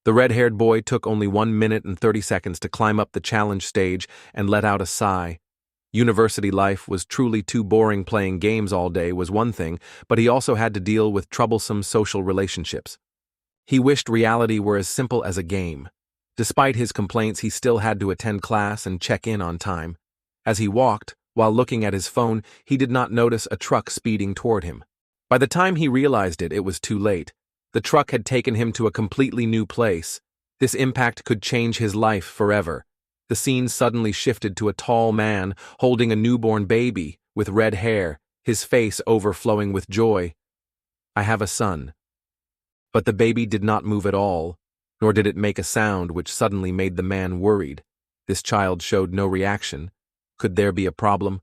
The red-haired boy took only 1 minute and 30 seconds to climb up the challenge stage and let out a sigh. University life was truly too boring. Playing games all day was one thing, but he also had to deal with troublesome social relationships. He wished reality were as simple as a game. Despite his complaints, he still had to attend class and check in on time. As he walked, while looking at his phone, he did not notice a truck speeding toward him. By the time he realized it, it was too late. The truck had taken him to a completely new place. This impact could change his life forever. The scene suddenly shifted to a tall man holding a newborn baby with red hair, his face overflowing with joy. "I have a son." But the baby did not move at all, nor did it make a sound, which suddenly made the man worried. This child showed no reaction. Could there be a problem?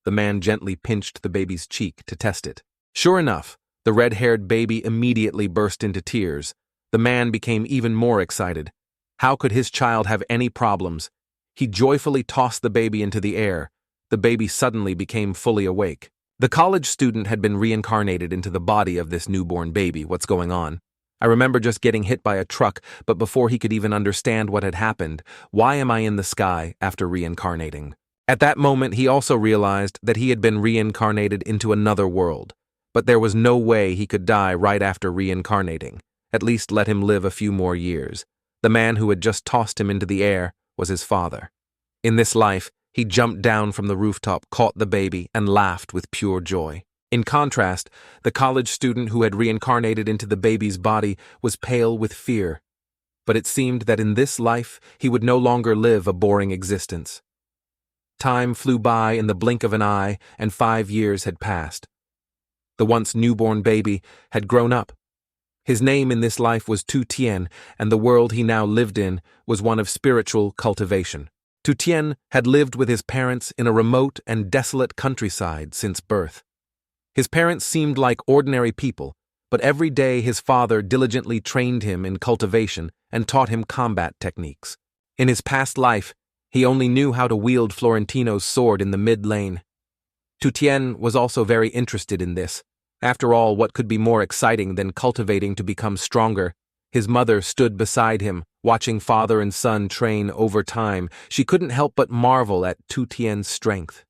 The man gently pinched the baby's cheek to test it. Sure enough, the red-haired baby immediately burst into tears. The man became even more excited. How could his child have any problems? He joyfully tossed the baby into the air. The baby suddenly became fully awake. The college student had been reincarnated into the body of this newborn baby. What's going on? I remember just getting hit by a truck, but before he could even understand what had happened, why am I in the sky after reincarnating? At that moment, he also realized that he had been reincarnated into another world. But there was no way he could die right after reincarnating. At least let him live a few more years. The man who had just tossed him into the air was his father. In this life, he jumped down from the rooftop, caught the baby, and laughed with pure joy. In contrast, the college student who had reincarnated into the baby's body was pale with fear. But it seemed that in this life, he would no longer live a boring existence. Time flew by in the blink of an eye, and 5 years had passed. The once newborn baby had grown up. His name in this life was Tu Tien, and the world he now lived in was one of spiritual cultivation. Tu Tien had lived with his parents in a remote and desolate countryside since birth. His parents seemed like ordinary people, but every day his father diligently trained him in cultivation and taught him combat techniques. In his past life, he only knew how to wield Florentino's sword in the mid-lane. Tu Tien was also very interested in this. After all, what could be more exciting than cultivating to become stronger? His mother stood beside him, watching father and son train over time. She couldn't help but marvel at Tu Tien's strength.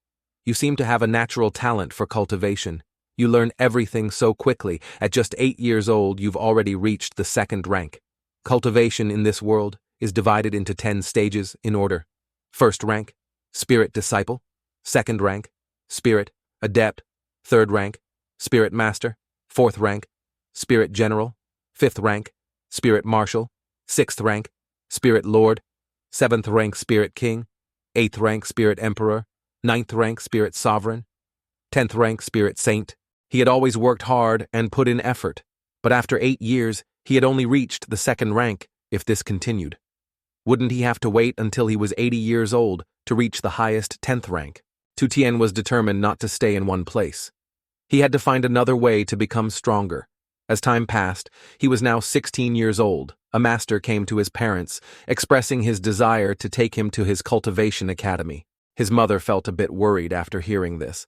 "You seem to have a natural talent for cultivation. You learn everything so quickly. At just 8 years old, you've already reached the 2nd rank. Cultivation in this world is divided into 10 stages in order. 1st rank, Spirit Disciple. 2nd rank, Spirit Adept. 3rd rank, Spirit Master. 4th rank, Spirit General. 5th rank, Spirit Marshal. 6th rank, Spirit Lord. 7th rank, Spirit King. 8th rank, Spirit Emperor. 9th rank, Spirit Sovereign. 10th rank, Spirit Saint." He had always worked hard and put in effort, but after 8 years, he had only reached the 2nd rank. If this continued, wouldn't he have to wait until he was 80 years old to reach the highest 10th rank? Tu Tien was determined not to stay in one place. He had to find another way to become stronger. As time passed, he was now 16 years old. A master came to his parents, expressing his desire to take him to his cultivation academy. His mother felt a bit worried after hearing this.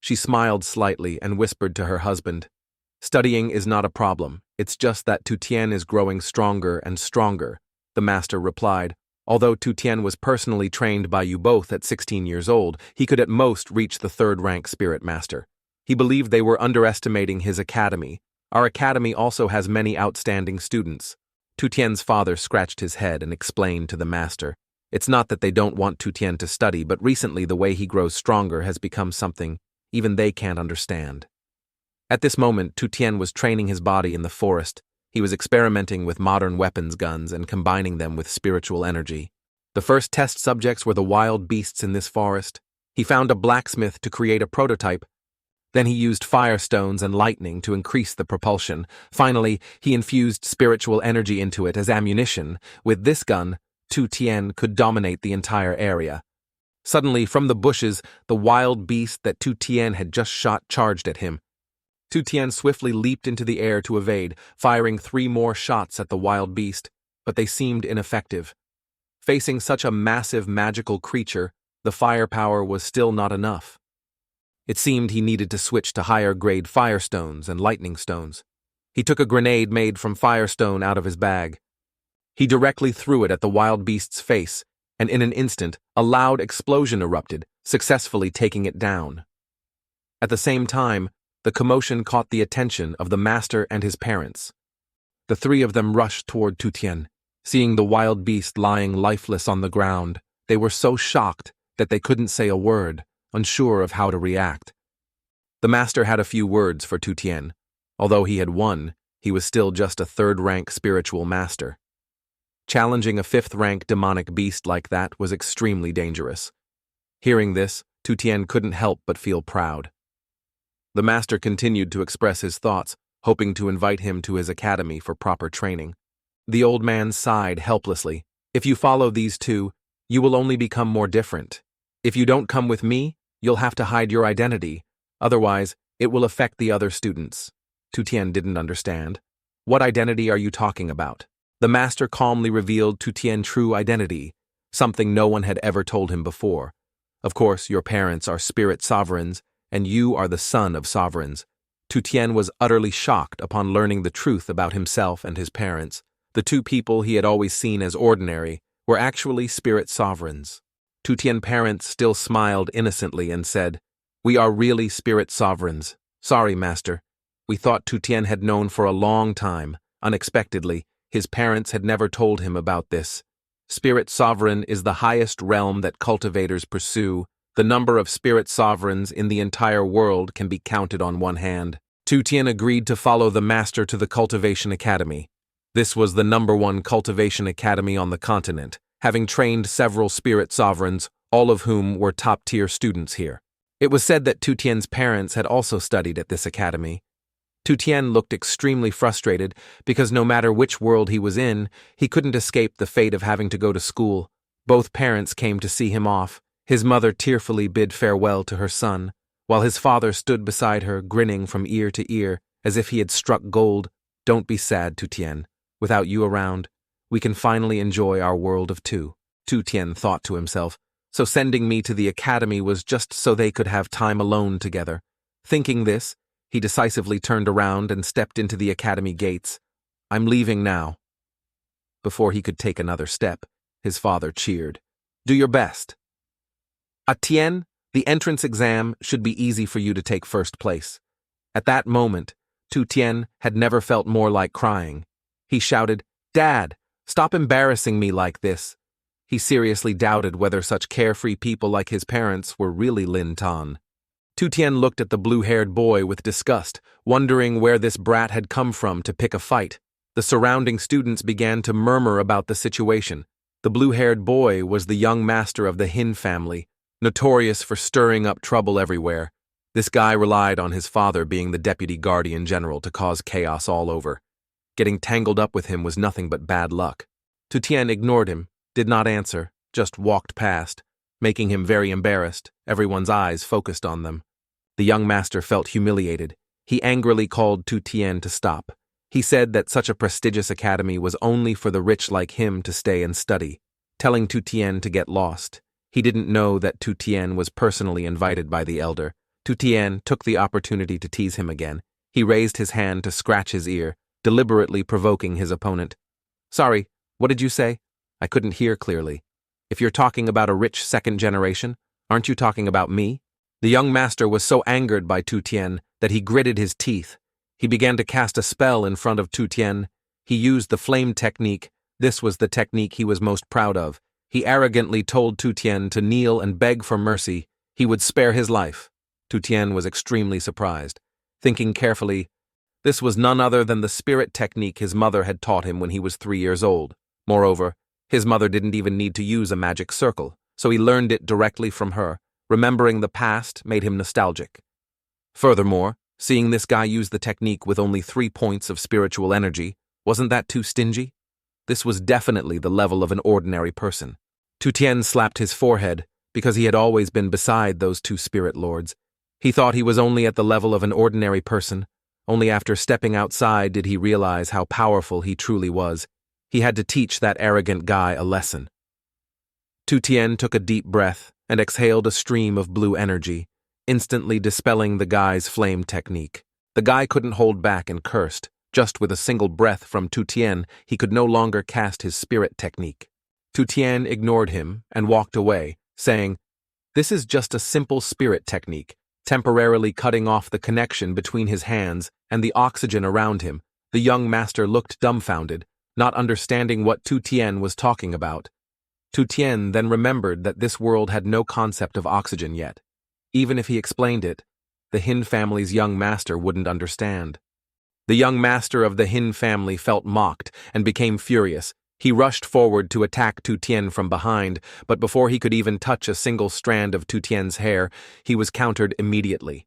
She smiled slightly and whispered to her husband, "Studying is not a problem. It's just that Tu Tien is growing stronger and stronger," the master replied. Although Tu Tien was personally trained by you both at 16 years old, he could at most reach the 3rd rank Spirit Master. He believed they were underestimating his academy. "Our academy also has many outstanding students." Tu Tien's father scratched his head and explained to the master, "It's not that they don't want Tu Tien to study, but recently the way he grows stronger has become something even they can't understand." At this moment, Tu Tien was training his body in the forest. He was experimenting with modern weapons guns and combining them with spiritual energy. The first test subjects were the wild beasts in this forest. He found a blacksmith to create a prototype. Then he used firestones and lightning to increase the propulsion. Finally, he infused spiritual energy into it as ammunition. With this gun, Tu Tien could dominate the entire area. Suddenly, from the bushes, the wild beast that Tu Tien had just shot charged at him. Tu Tien swiftly leaped into the air to evade, firing 3 more shots at the wild beast, but they seemed ineffective. Facing such a massive magical creature, the firepower was still not enough. It seemed he needed to switch to higher-grade firestones and lightning stones. He took a grenade made from firestone out of his bag. He directly threw it at the wild beast's face, and in an instant, a loud explosion erupted, successfully taking it down. At the same time, the commotion caught the attention of the master and his parents. The three of them rushed toward Tu Tian. Seeing the wild beast lying lifeless on the ground, they were so shocked that they couldn't say a word, unsure of how to react. The master had a few words for Tu Tian. Although he had won, he was still just a third-rank spiritual master. Challenging a fifth-rank demonic beast like that was extremely dangerous. Hearing this, Tu Tian couldn't help but feel proud. The master continued to express his thoughts, hoping to invite him to his academy for proper training. The old man sighed helplessly. If you follow these two, you will only become more different. If you don't come with me, you'll have to hide your identity. Otherwise, it will affect the other students. Tu Tian didn't understand. What identity are you talking about? The master calmly revealed Tu Tian's true identity, something no one had ever told him before. Of course, your parents are spirit sovereigns, and you are the son of sovereigns. Tu Tian was utterly shocked upon learning the truth about himself and his parents. The two people he had always seen as ordinary were actually spirit sovereigns. Tu Tian's parents still smiled innocently and said, "We are really spirit sovereigns. Sorry, master. We thought Tu Tian had known for a long time. Unexpectedly, his parents had never told him about this. Spirit sovereign is the highest realm that cultivators pursue. The number of spirit sovereigns in the entire world can be counted on one hand." Tu Tian agreed to follow the master to the cultivation academy. This was the #1 cultivation academy on the continent, having trained several spirit sovereigns, all of whom were top-tier students here. It was said that Tu Tian's parents had also studied at this academy. Tu Tian looked extremely frustrated because no matter which world he was in, he couldn't escape the fate of having to go to school. Both parents came to see him off. His mother tearfully bid farewell to her son, while his father stood beside her, grinning from ear to ear, as if he had struck gold. "Don't be sad, Tu Tian. Without you around, we can finally enjoy our world of two." Tu Tian thought to himself, so sending me to the academy was just so they could have time alone together. Thinking this, he decisively turned around and stepped into the academy gates. "I'm leaving now." Before he could take another step, his father cheered. "Do your best. Tian, the entrance exam should be easy for you to take first place." At that moment, Tu Tian had never felt more like crying. He shouted, "Dad, stop embarrassing me like this." He seriously doubted whether such carefree people like his parents were really Lin Tan. Tu Tian looked at the blue-haired boy with disgust, wondering where this brat had come from to pick a fight. The surrounding students began to murmur about the situation. The blue-haired boy was the young master of the Hin family, notorious for stirring up trouble everywhere. This guy relied on his father being the deputy guardian general to cause chaos all over. Getting tangled up with him was nothing but bad luck. Tu Tian ignored him, did not answer, just walked past, making him very embarrassed. Everyone's eyes focused on them. The young master felt humiliated. He angrily called Tu Tian to stop. He said that such a prestigious academy was only for the rich like him to stay and study, telling Tu Tian to get lost. He didn't know that Tu Tian was personally invited by the elder. Tu Tian took the opportunity to tease him again. He raised his hand to scratch his ear, deliberately provoking his opponent. "Sorry, what did you say? I couldn't hear clearly. If you're talking about a rich second generation, aren't you talking about me?" The young master was so angered by Tu Tian that he gritted his teeth. He began to cast a spell in front of Tu Tian. He used the flame technique. This was the technique he was most proud of. He arrogantly told Tu Tian to kneel and beg for mercy. He would spare his life. Tu Tian was extremely surprised. Thinking carefully, this was none other than the spirit technique his mother had taught him when he was 3 years old. Moreover, his mother didn't even need to use a magic circle, so he learned it directly from her. Remembering the past made him nostalgic. Furthermore, seeing this guy use the technique with only 3 points of spiritual energy, wasn't that too stingy? This was definitely the level of an ordinary person. Tu Tian slapped his forehead, because he had always been beside those two spirit lords. He thought he was only at the level of an ordinary person. Only after stepping outside did he realize how powerful he truly was. He had to teach that arrogant guy a lesson. Tu Tian took a deep breath and exhaled a stream of blue energy, instantly dispelling the guy's flame technique. The guy couldn't hold back and cursed, Just with a single breath from Tu Tien, he could no longer cast his spirit technique. Tu Tien ignored him and walked away, saying, "This is just a simple spirit technique," temporarily cutting off the connection between his hands and the oxygen around him. The young master looked dumbfounded, not understanding what Tu Tien was talking about. Tu Tien then remembered that this world had no concept of oxygen yet. Even if he explained it, the Hin family's young master wouldn't understand. The young master of the Hin family felt mocked and became furious. He rushed forward to attack Tu Tien from behind, but before he could even touch a single strand of Tu Tien's hair, he was countered immediately.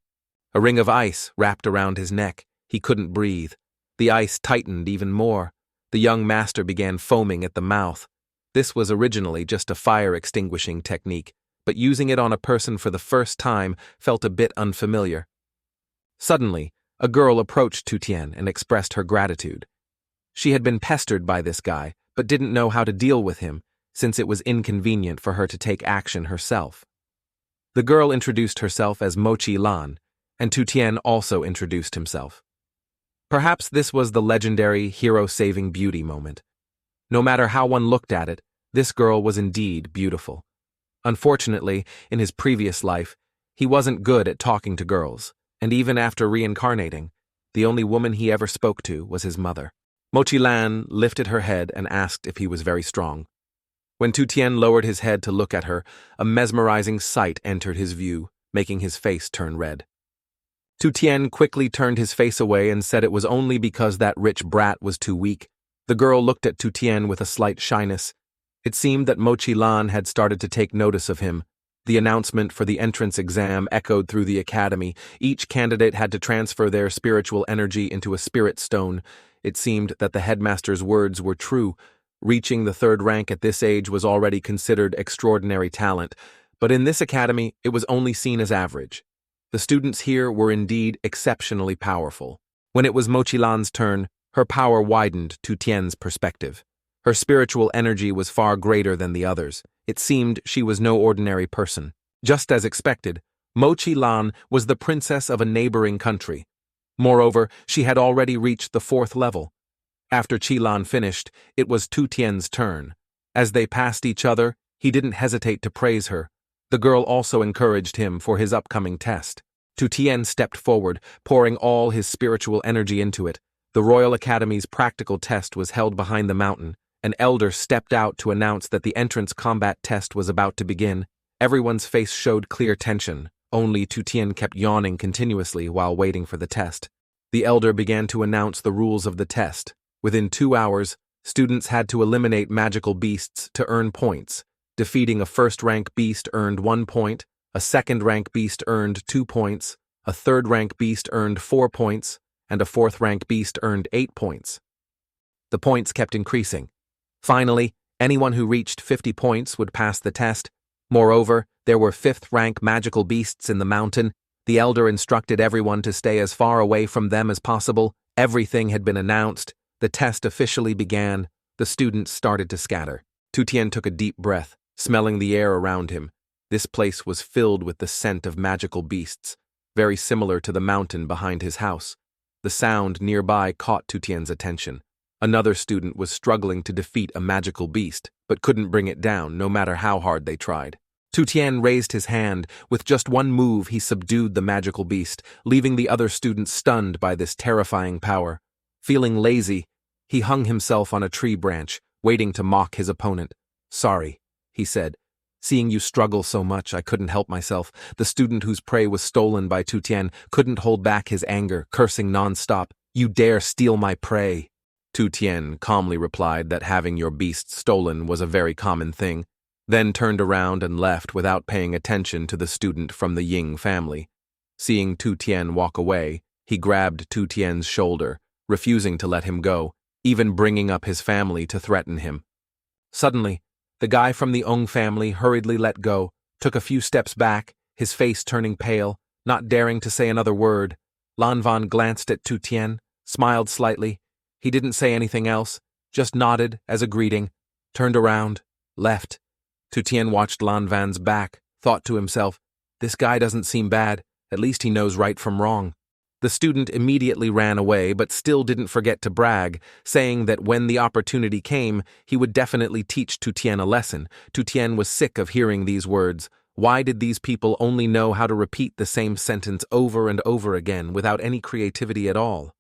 A ring of ice wrapped around his neck. He couldn't breathe. The ice tightened even more. The young master began foaming at the mouth. This was originally just a fire-extinguishing technique, but using it on a person for the first time felt a bit unfamiliar. Suddenly, a girl approached Tu Tien and expressed her gratitude. She had been pestered by this guy, but didn't know how to deal with him, since it was inconvenient for her to take action herself. The girl introduced herself as Mochi Lan, and Tu Tien also introduced himself. Perhaps this was the legendary hero-saving beauty moment. No matter how one looked at it, this girl was indeed beautiful. Unfortunately, in his previous life, he wasn't good at talking to girls, and even after reincarnating, the only woman he ever spoke to was his mother. Mochi Lan lifted her head and asked if he was very strong. When Tu Tien lowered his head to look at her, a mesmerizing sight entered his view, making his face turn red. Tu Tien quickly turned his face away and said it was only because that rich brat was too weak. The girl looked at Tu Tien with a slight shyness. It seemed that Mochi Lan had started to take notice of him. The announcement for the entrance exam echoed through the academy. Each candidate had to transfer their spiritual energy into a spirit stone. It seemed that the headmaster's words were true. Reaching the third rank at this age was already considered extraordinary talent, but in this academy it was only seen as average. The students here were indeed exceptionally powerful. When it was Mochi Lan's turn, her power widened to Tien's perspective. Her spiritual energy was far greater than the others. It seemed she was no ordinary person. Just as expected, Mochi Lan was the princess of a neighboring country. Moreover, she had already reached the 4th level. After Chi Lan finished, it was Tu Tien's turn. As they passed each other, he didn't hesitate to praise her. The girl also encouraged him for his upcoming test. Tu Tien stepped forward, pouring all his spiritual energy into it. The Royal Academy's practical test was held behind the mountain. An elder stepped out to announce that the entrance combat test was about to begin. Everyone's face showed clear tension. Only Tu Tien kept yawning continuously while waiting for the test. The elder began to announce the rules of the test. Within 2 hours, students had to eliminate magical beasts to earn points. Defeating a first-rank beast earned 1 point, a second-rank beast earned 2 points, a third-rank beast earned 4 points, and a fourth-rank beast earned 8 points. The points kept increasing. Finally, anyone who reached 50 points would pass the test. Moreover, there were 5th-rank magical beasts in the mountain. The elder instructed everyone to stay as far away from them as possible. Everything had been announced. The test officially began. The students started to scatter. Tu Tien took a deep breath, smelling the air around him. This place was filled with the scent of magical beasts, very similar to the mountain behind his house. The sound nearby caught Tu Tien's attention. Another student was struggling to defeat a magical beast, but couldn't bring it down no matter how hard they tried. Tu Tien raised his hand. With just one move, he subdued the magical beast, leaving the other students stunned by this terrifying power. Feeling lazy, he hung himself on a tree branch, waiting to mock his opponent. "Sorry," he said. "Seeing you struggle so much, I couldn't help myself." The student whose prey was stolen by Tu Tien couldn't hold back his anger, cursing non-stop. "You dare steal my prey!" Tu Tien calmly replied that having your beast stolen was a very common thing, then turned around and left without paying attention to the student from the Ying family. Seeing Tu Tien walk away, he grabbed Tu Tien's shoulder, refusing to let him go, even bringing up his family to threaten him. Suddenly, the guy from the Ong family hurriedly let go, took a few steps back, his face turning pale, not daring to say another word. Lan Van glanced at Tu Tien, smiled slightly. He didn't say anything else, just nodded as a greeting, turned around, left. Tu Tien watched Lan Van's back, thought to himself, "This guy doesn't seem bad, at least he knows right from wrong." The student immediately ran away but still didn't forget to brag, saying that when the opportunity came, he would definitely teach Tu Tian a lesson. Tu Tian was sick of hearing these words. Why did these people only know how to repeat the same sentence over and over again without any creativity at all?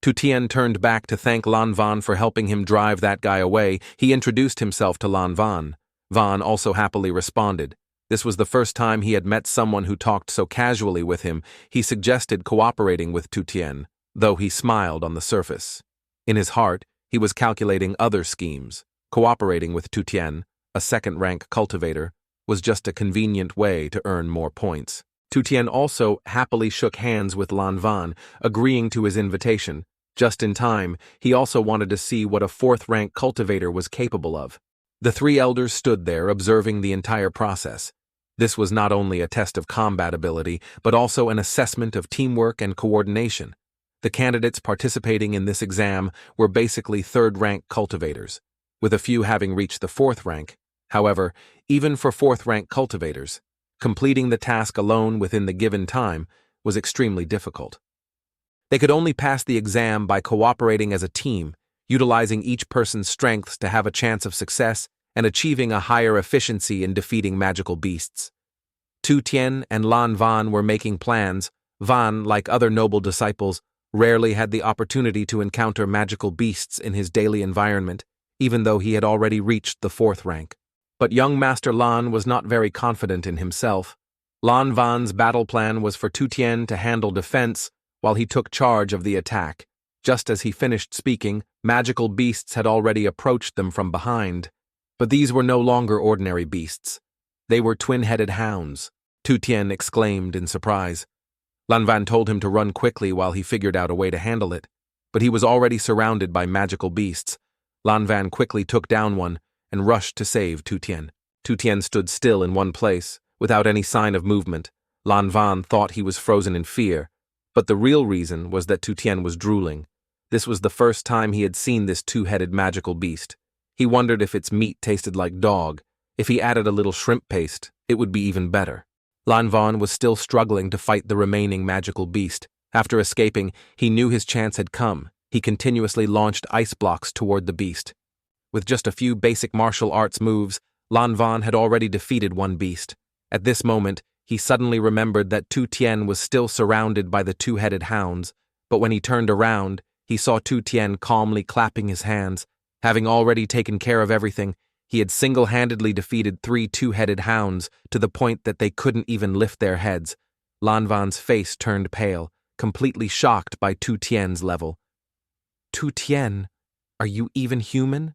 Tu Tian turned back to thank Lan Van for helping him drive that guy away. He introduced himself to Lan Van. Van also happily responded. This was the first time he had met someone who talked so casually with him. He suggested cooperating with Tu Tian, though he smiled on the surface. In his heart, he was calculating other schemes. Cooperating with Tu Tian, a second-rank cultivator, was just a convenient way to earn more points. Tu Tian also happily shook hands with Lan Van, agreeing to his invitation. Just in time, he also wanted to see what a fourth-rank cultivator was capable of. The three elders stood there, observing the entire process. This was not only a test of combat ability, but also an assessment of teamwork and coordination. The candidates participating in this exam were basically third-rank cultivators, with a few having reached the fourth rank. However, even for fourth-rank cultivators, completing the task alone within the given time was extremely difficult. They could only pass the exam by cooperating as a team, utilizing each person's strengths to have a chance of success and achieving a higher efficiency in defeating magical beasts. Tu Tian and Lan Van were making plans. Van, like other noble disciples, rarely had the opportunity to encounter magical beasts in his daily environment, even though he had already reached the fourth rank. But young Master Lan was not very confident in himself. Lan Van's battle plan was for Tu Tian to handle defense while he took charge of the attack. Just as he finished speaking, magical beasts had already approached them from behind. But these were no longer ordinary beasts. They were twin-headed hounds. Tu Tian exclaimed in surprise. Lan Van told him to run quickly while he figured out a way to handle it, but he was already surrounded by magical beasts. Lan Van quickly took down one and rushed to save Tu Tian. Tu Tian stood still in one place, without any sign of movement. Lan Van thought he was frozen in fear, but the real reason was that Tu Tian was drooling. This was the first time he had seen this two-headed magical beast. He wondered if its meat tasted like dog. If he added a little shrimp paste, it would be even better. Lan Van was still struggling to fight the remaining magical beast. After escaping, he knew his chance had come. He continuously launched ice blocks toward the beast. With just a few basic martial arts moves, Lan Van had already defeated one beast. At this moment, he suddenly remembered that Tu Tian was still surrounded by the two-headed hounds, but when he turned around, he saw Tu Tian calmly clapping his hands. Having already taken care of everything, he had single-handedly defeated 3 two-headed hounds to the point that they couldn't even lift their heads. Lan Van's face turned pale, completely shocked by Tu Tian's level. Tu Tian, are you even human?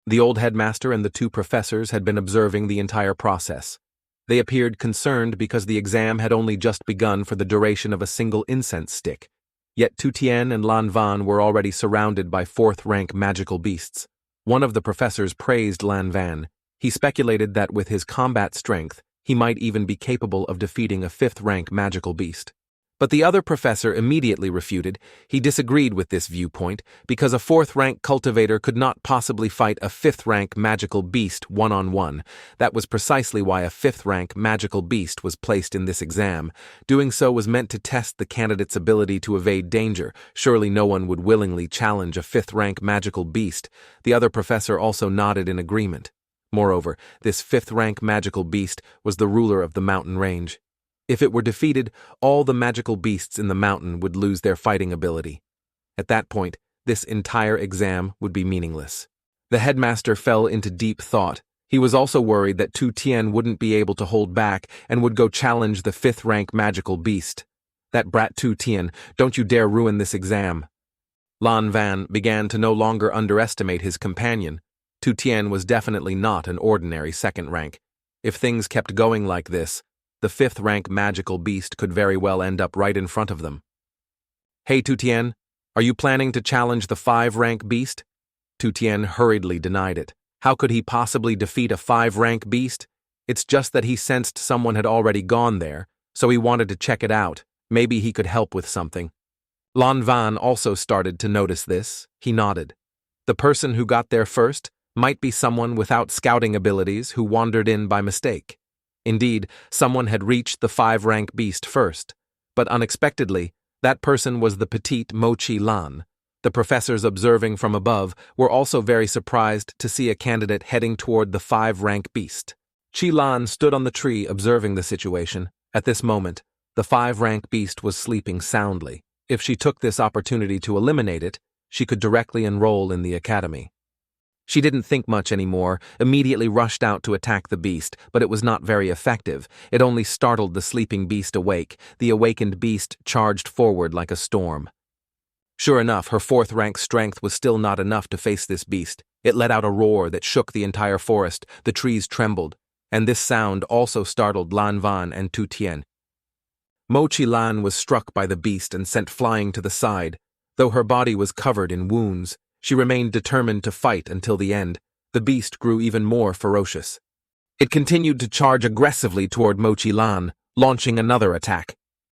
The old headmaster and the 2 professors had been observing the entire process. They appeared concerned because the exam had only just begun for the duration of a single incense stick. Yet Tu Tian and Lan Van were already surrounded by fourth-rank magical beasts. One of the professors praised Lan Van. He speculated that with his combat strength, he might even be capable of defeating a fifth-rank magical beast. But the other professor immediately refuted. He disagreed with this viewpoint because a fourth-rank cultivator could not possibly fight a fifth-rank magical beast one-on-one. That was precisely why a fifth-rank magical beast was placed in this exam. Doing so was meant to test the candidate's ability to evade danger. Surely no one would willingly challenge a fifth-rank magical beast. The other professor also nodded in agreement. Moreover, this fifth-rank magical beast was the ruler of the mountain range. If it were defeated, all the magical beasts in the mountain would lose their fighting ability. At that point, this entire exam would be meaningless. The headmaster fell into deep thought. He was also worried that Tu Tian wouldn't be able to hold back and would go challenge the fifth-rank magical beast. That brat Tu Tian, don't you dare ruin this exam. Lan Van began to no longer underestimate his companion. Tu Tian was definitely not an ordinary second rank. If things kept going like this, the fifth-rank magical beast could very well end up right in front of them. Hey, Tu Tian, are you planning to challenge the 5-rank beast? Tu Tian hurriedly denied it. How could he possibly defeat a 5-rank beast? It's just that he sensed someone had already gone there, so he wanted to check it out. Maybe he could help with something. Lan Van also started to notice this. He nodded. The person who got there first might be someone without scouting abilities who wandered in by mistake. Indeed, someone had reached the 5-rank beast first, but unexpectedly, That person was the petite Mochi Lan. The professors observing from above were also very surprised to see a candidate heading toward the 5-rank beast. Chi Lan stood on the tree observing the situation. At this moment, the 5-rank beast was sleeping soundly. If she took this opportunity to eliminate it, she could directly enroll in the academy. She didn't think much anymore, immediately rushed out to attack the beast, but it was not very effective. It only startled the sleeping beast awake. The awakened beast charged forward like a storm. Sure enough, her 4th-rank strength was still not enough to face this beast. It let out a roar that shook the entire forest. The trees trembled, and this sound also startled Lan Van and Tu Tien. Mochi Lan was struck by the beast and sent flying to the side. Though her body was covered in wounds, she remained determined to fight until the end. The beast grew even more ferocious. It continued to charge aggressively toward Mochi Lan, launching another attack.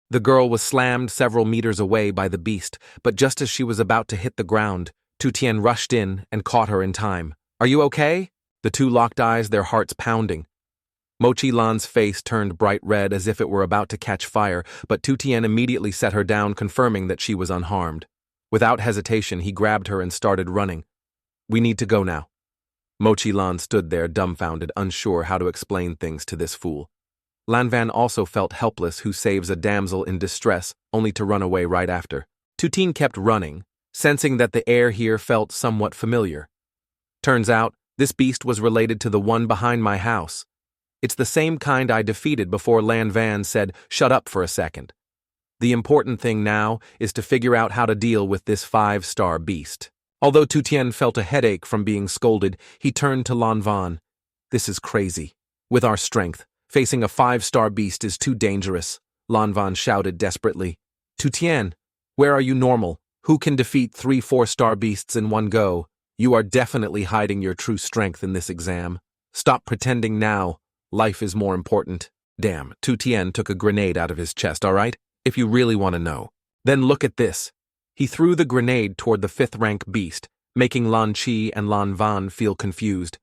The girl was slammed several meters away by the beast, but just as she was about to hit the ground, Tu Tien rushed in and caught her in time. "Are you okay?" The two locked eyes, their hearts pounding. Mochi Lan's face turned bright red as if it were about to catch fire, but Tu Tien immediately set her down, confirming that she was unharmed. Without hesitation, he grabbed her and started running. "We need to go now." Mochi Lan stood there, dumbfounded, unsure how to explain things to this fool. Lan Van also felt helpless, who saves a damsel in distress, only to run away right after. Tu Tien kept running, sensing that the air here felt somewhat familiar. Turns out, this beast was related to the one behind my house. It's the same kind I defeated before Lan Van said, "Shut up for a second." The important thing now is to figure out how to deal with this 5-star beast. Although Tu Tien felt a headache from being scolded, he turned to Lan Van. "This is crazy. With our strength, facing a 5-star beast is too dangerous," Lan Van shouted desperately. "Tu Tien, where are you normal? Who can defeat 3 4-star beasts in one go? You are definitely hiding your true strength in this exam. Stop pretending now. Life is more important." "Damn," Tu Tien took a grenade out of his chest, "all right? If you really want to know. Then look at this." He threw the grenade toward the 5th-rank beast, making Lan Chi and Lan Van feel confused.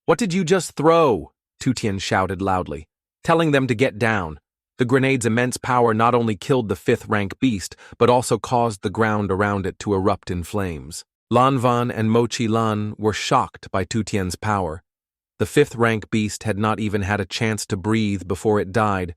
"What did you just throw?" Tu Tien shouted loudly, telling them to get down. The grenade's immense power not only killed the 5th-rank beast, but also caused the ground around it to erupt in flames. Lan Van and Mochi Lan were shocked by Tu Tien's power. The 5th-rank beast had not even had a chance to breathe before it died.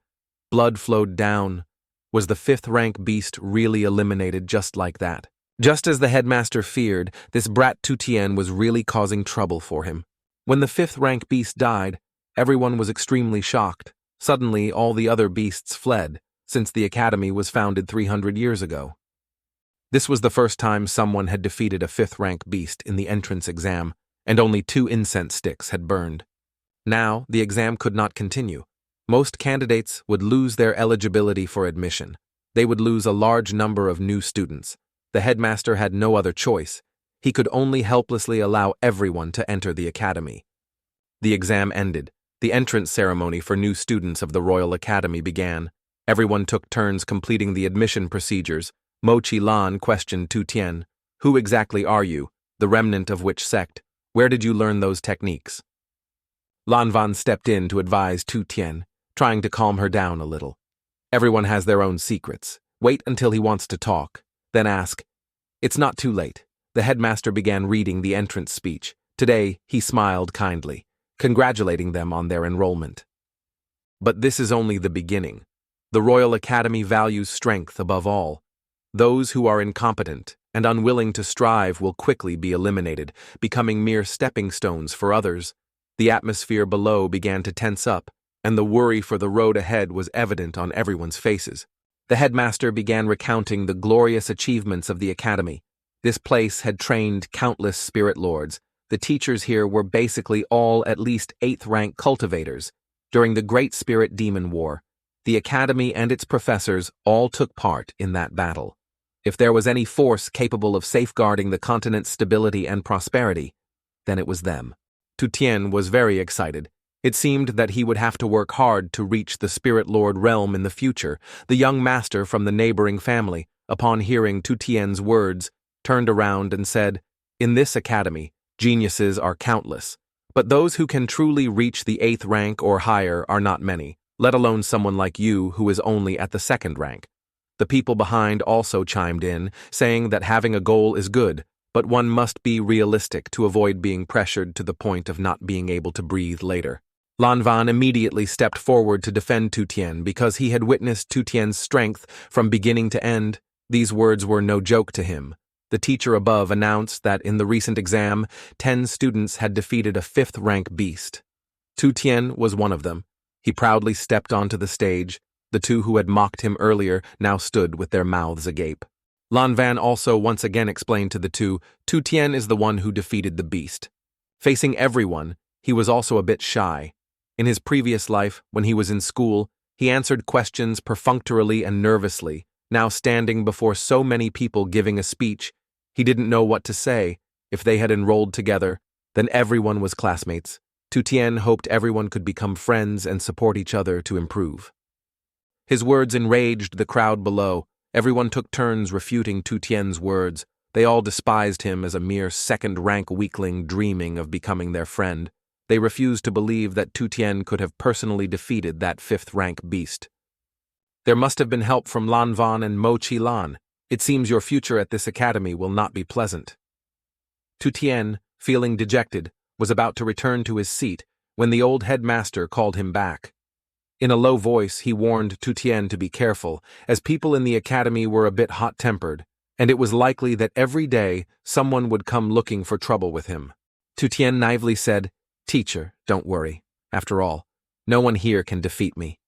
Blood flowed down. Was the 5th-rank beast really eliminated just like that? Just as the headmaster feared, this brat Tu Tien was really causing trouble for him. When the 5th-rank beast died, everyone was extremely shocked. Suddenly, all the other beasts fled, since the academy was founded 300 years ago. This was the first time someone had defeated a 5th-rank beast in the entrance exam, and only 2 incense sticks had burned. Now, the exam could not continue. Most candidates would lose their eligibility for admission. They would lose a large number of new students. The headmaster had no other choice. He could only helplessly allow everyone to enter the academy. The exam ended. The entrance ceremony for new students of the Royal Academy began. Everyone took turns completing the admission procedures. Mochi Lan questioned Tu Tien. "Who exactly are you? The remnant of which sect? Where did you learn those techniques?" Lan Van stepped in to advise Tu Tien, trying to calm her down a little. "Everyone has their own secrets. Wait until he wants to talk, then ask." It's not too late. The headmaster began reading the entrance speech. Today, he smiled kindly, congratulating them on their enrollment. But this is only the beginning. The Royal Academy values strength above all. Those who are incompetent and unwilling to strive will quickly be eliminated, becoming mere stepping stones for others. The atmosphere below began to tense up, and the worry for the road ahead was evident on everyone's faces. The headmaster began recounting the glorious achievements of the academy. This place had trained countless spirit lords. The teachers here were basically all at least 8th-rank cultivators. During the Great Spirit Demon War, the academy and its professors all took part in that battle. If there was any force capable of safeguarding the continent's stability and prosperity, then it was them. Tu Tien was very excited. It seemed that he would have to work hard to reach the Spirit Lord realm in the future. The young master from the neighboring family, upon hearing Tu Tien's words, turned around and said, "In this academy, geniuses are countless, but those who can truly reach the 8th rank or higher are not many, let alone someone like you who is only at the 2nd rank. The people behind also chimed in, saying that having a goal is good, but one must be realistic to avoid being pressured to the point of not being able to breathe later. Lan Van immediately stepped forward to defend Tu Tien because he had witnessed Tu Tien's strength from beginning to end. These words were no joke to him. The teacher above announced that in the recent exam, 10 students had defeated a 5th-rank beast. Tu Tien was one of them. He proudly stepped onto the stage. The two who had mocked him earlier now stood with their mouths agape. Lan Van also once again explained to the two, Tu Tien is the one who defeated the beast. Facing everyone, he was also a bit shy. In his previous life, when he was in school, he answered questions perfunctorily and nervously. Now standing before so many people giving a speech, he didn't know what to say. If they had enrolled together, then everyone was classmates. Tu Tien hoped everyone could become friends and support each other to improve. His words enraged the crowd below. Everyone took turns refuting Tu Tien's words. They all despised him as a mere 2nd-rank weakling dreaming of becoming their friend. They refused to believe that Tu Tien could have personally defeated that 5th-rank beast. There must have been help from Lan Van and Mo Chi Lan. It seems your future at this academy will not be pleasant. Tu Tien, feeling dejected, was about to return to his seat when the old headmaster called him back. In a low voice, he warned Tu Tien to be careful, as people in the academy were a bit hot-tempered, and it was likely that every day someone would come looking for trouble with him. Tu Tien naively said, "Teacher, don't worry. After all, no one here can defeat me."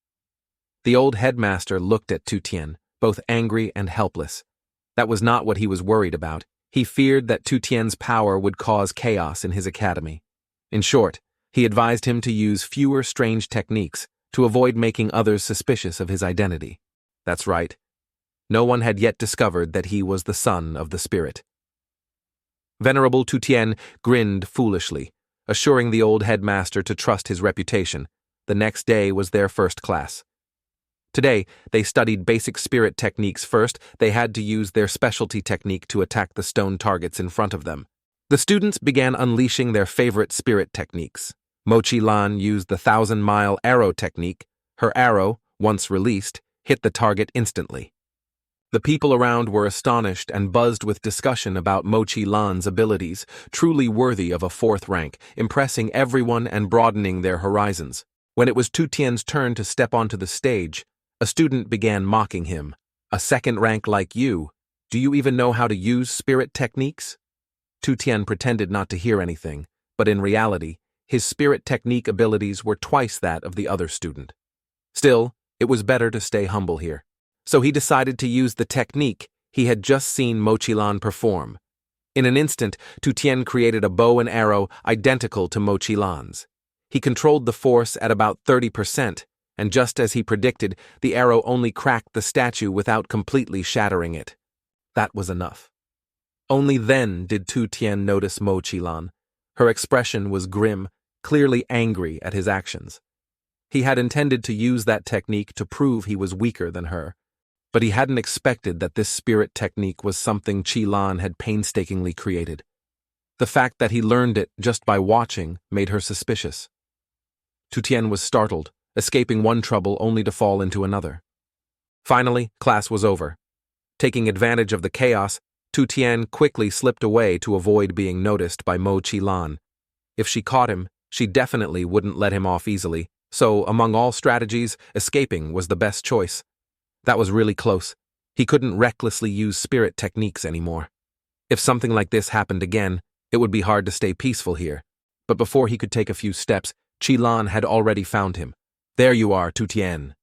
The old headmaster looked at Tu Tien, both angry and helpless. That was not what he was worried about. He feared that Tu Tien's power would cause chaos in his academy. In short, he advised him to use fewer strange techniques to avoid making others suspicious of his identity. That's right. No one had yet discovered that he was the son of the spirit. Venerable Tu Tien grinned foolishly, assuring the old headmaster to trust his reputation. The next day was their first class. Today, they studied basic spirit techniques first. They had to use their specialty technique to attack the stone targets in front of them. The students began unleashing their favorite spirit techniques. Mo Chi Lan used the 1,000-mile arrow technique. Her arrow, once released, hit the target instantly. The people around were astonished and buzzed with discussion about Mo Chi Lan's abilities, truly worthy of a 4th rank, impressing everyone and broadening their horizons. When it was Tu Tien's turn to step onto the stage, a student began mocking him. "A 2nd rank like you, do you even know how to use spirit techniques?" Tu Tien pretended not to hear anything, but in reality, his spirit technique abilities were twice that of the other student. Still, it was better to stay humble here. So he decided to use the technique he had just seen Mo Chi Lan perform. In an instant, Tu Tien created a bow and arrow identical to Mo Chi Lan's. He controlled the force at about 30%, and just as he predicted, the arrow only cracked the statue without completely shattering it. That was enough. Only then did Tu Tien notice Mo Chi Lan. Her expression was grim, clearly angry at his actions. He had intended to use that technique to prove he was weaker than her, but he hadn't expected that this spirit technique was something Chi Lan had painstakingly created. The fact that he learned it just by watching made her suspicious. Tu Tien was startled, escaping one trouble only to fall into another. Finally, class was over. Taking advantage of the chaos, Tu Tien quickly slipped away to avoid being noticed by Mo Chi Lan. If she caught him, she definitely wouldn't let him off easily, so among all strategies, escaping was the best choice. That was really close. He couldn't recklessly use spirit techniques anymore. If something like this happened again, it would be hard to stay peaceful here. But before he could take a few steps, Chi Lan had already found him. "There you are, Tu Tien."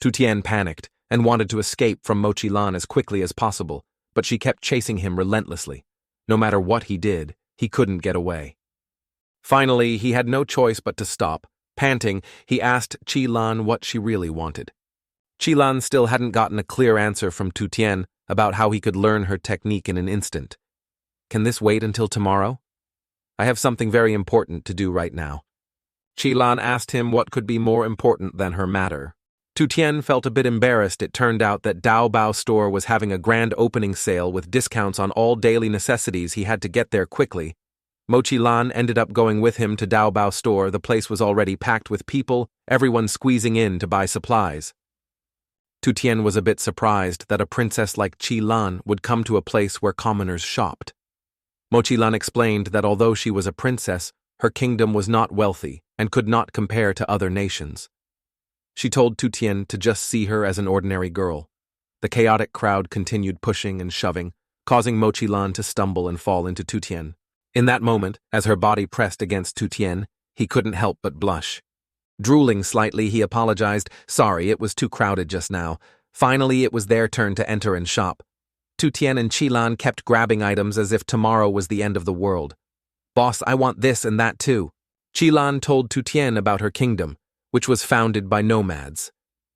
Tu Tien panicked and wanted to escape from Mo Chi Lan as quickly as possible, but she kept chasing him relentlessly. No matter what he did, he couldn't get away. Finally, he had no choice but to stop. Panting, he asked Chi Lan what she really wanted. Chi Lan still hadn't gotten a clear answer from Tu Tien about how he could learn her technique in an instant. "Can this wait until tomorrow? I have something very important to do right now." Chi Lan asked him what could be more important than her matter. Tu Tien felt a bit embarrassed. It turned out that Dao Bao store was having a grand opening sale with discounts on all daily necessities. He had to get there quickly. Mo Chi Lan ended up going with him to Dao Bao store. The place was already packed with people, everyone squeezing in to buy supplies. Tu Tian was a bit surprised that a princess like Qi Lan would come to a place where commoners shopped. Mo Qi Lan explained that although she was a princess, her kingdom was not wealthy and could not compare to other nations. She told Tu Tian to just see her as an ordinary girl. The chaotic crowd continued pushing and shoving, causing Mo Qi Lan to stumble and fall into Tu Tian. In that moment, as her body pressed against Tu Tian, he couldn't help but blush. Drooling slightly, he apologized. Sorry, it was too crowded just now. Finally, it was their turn to enter and shop. Tu Tian and Qi Lan kept grabbing items as if tomorrow was the end of the world. Boss, I want this and that too. Qi Lan told Tu Tian about her kingdom, which was founded by nomads.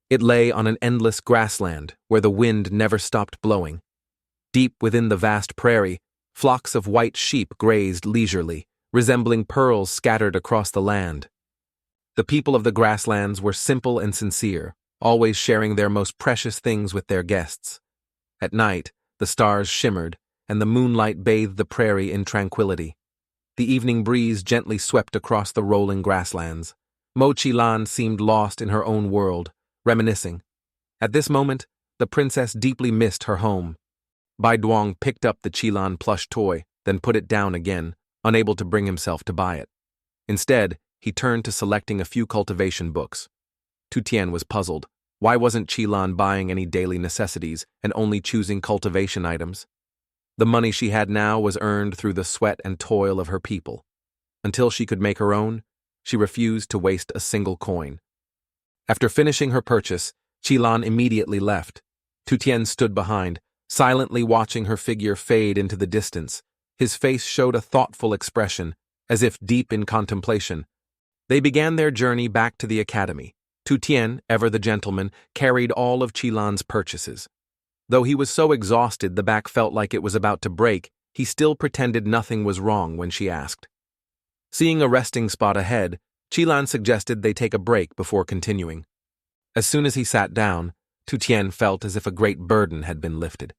It lay on an endless grassland where the wind never stopped blowing. Deep within the vast prairie, flocks of white sheep grazed leisurely, resembling pearls scattered across the land. The people of the grasslands were simple and sincere, always sharing their most precious things with their guests. At night, the stars shimmered, and the moonlight bathed the prairie in tranquility. The evening breeze gently swept across the rolling grasslands. Mo Qi Lan seemed lost in her own world, reminiscing. At this moment, the princess deeply missed her home. Bai Duong picked up the Qi Lan plush toy, then put it down again, unable to bring himself to buy it. Instead, he turned to selecting a few cultivation books. Tu Tian was puzzled. Why wasn't Qi Lan buying any daily necessities and only choosing cultivation items? The money she had now was earned through the sweat and toil of her people. Until she could make her own, she refused to waste a single coin. After finishing her purchase, Qi Lan immediately left. Tu Tian stood behind, silently watching her figure fade into the distance. His face showed a thoughtful expression, as if deep in contemplation. They began their journey back to the academy. Tu Tian, ever the gentleman, carried all of Qi Lan's purchases. Though he was so exhausted the back felt like it was about to break, he still pretended nothing was wrong when she asked. Seeing a resting spot ahead, Qi Lan suggested they take a break before continuing. As soon as he sat down, Tu Tian felt as if a great burden had been lifted.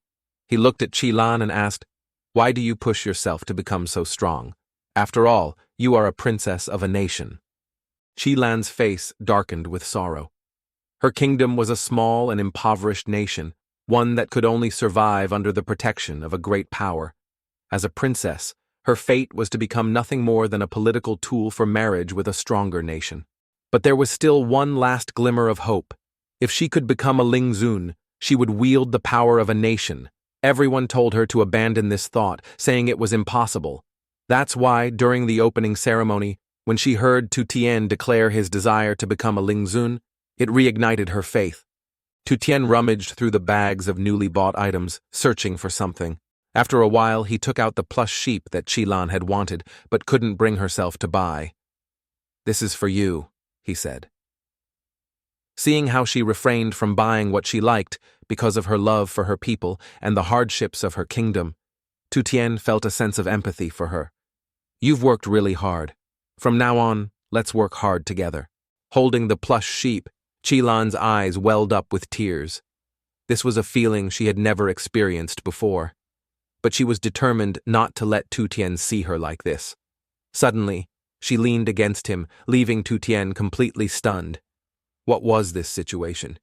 He looked at Qi Lan and asked, "Why do you push yourself to become so strong? After all, you are a princess of a nation." Qi Lan's face darkened with sorrow. Her kingdom was a small and impoverished nation, one that could only survive under the protection of a great power. As a princess, her fate was to become nothing more than a political tool for marriage with a stronger nation. But there was still one last glimmer of hope. If she could become a Lingzun, she would wield the power of a nation. Everyone told her to abandon this thought, saying it was impossible. That's why, during the opening ceremony, when she heard Tu Tian declare his desire to become a Lingzun, it reignited her faith. Tu Tian rummaged through the bags of newly bought items, searching for something. After a while, he took out the plush sheep that Qi Lan had wanted, but couldn't bring herself to buy. "This is for you," he said. Seeing how she refrained from buying what she liked because of her love for her people and the hardships of her kingdom, Tu Tian felt a sense of empathy for her. "You've worked really hard. From now on, let's work hard together." Holding the plush sheep, Qi Lan's eyes welled up with tears. This was a feeling she had never experienced before. But she was determined not to let Tu Tian see her like this. Suddenly, she leaned against him, leaving Tu Tian completely stunned. What was this situation?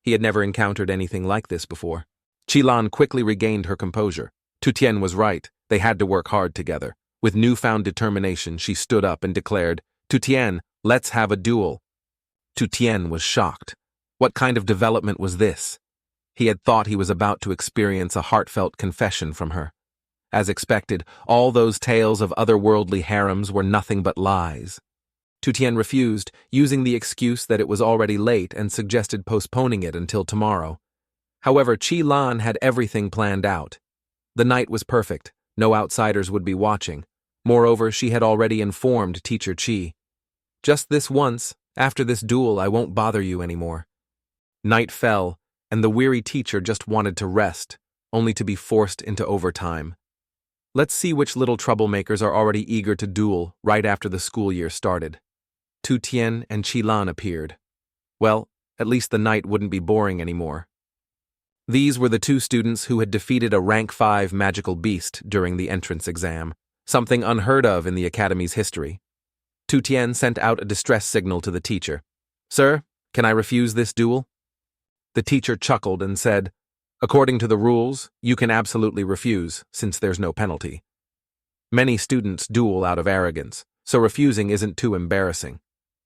He had never encountered anything like this before. Qi Lan quickly regained her composure. Tu Tian was right. They had to work hard together. With newfound determination, she stood up and declared, "Tu Tian, let's have a duel." Tu Tian was shocked. What kind of development was this? He had thought he was about to experience a heartfelt confession from her. As expected, all those tales of otherworldly harems were nothing but lies. Tu Tian refused, using the excuse that it was already late and suggested postponing it until tomorrow. However, Qi Lan had everything planned out. The night was perfect. No outsiders would be watching. Moreover, she had already informed Teacher Qi. "Just this once, after this duel I won't bother you anymore." Night fell, and the weary teacher just wanted to rest, only to be forced into overtime. Let's see which little troublemakers are already eager to duel right after the school year started. Tu Tian and Qi Lan appeared. Well, at least the night wouldn't be boring anymore. These were the two students who had defeated a rank 5 magical beast during the entrance exam, something unheard of in the academy's history. Tu Tian sent out a distress signal to the teacher. "Sir, can I refuse this duel?" The teacher chuckled and said, "According to the rules, you can absolutely refuse, since there's no penalty. Many students duel out of arrogance, so refusing isn't too embarrassing.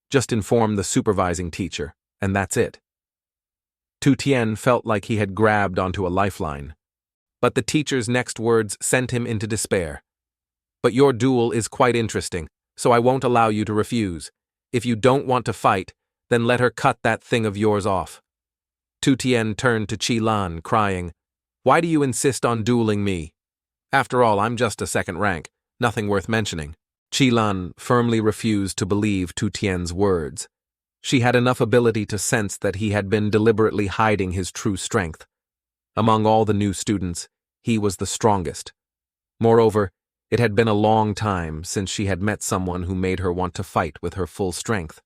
Just inform the supervising teacher, and that's it." Tu Tien felt like he had grabbed onto a lifeline. But the teacher's next words sent him into despair. "But your duel is quite interesting, so I won't allow you to refuse. If you don't want to fight, then let her cut that thing of yours off." Tu Tien turned to Qi Lan, crying, "Why do you insist on dueling me? After all, I'm just a second rank, nothing worth mentioning." Qi Lan firmly refused to believe Tu Tien's words. She had enough ability to sense that he had been deliberately hiding his true strength. Among all the new students, he was the strongest. Moreover, it had been a long time since she had met someone who made her want to fight with her full strength.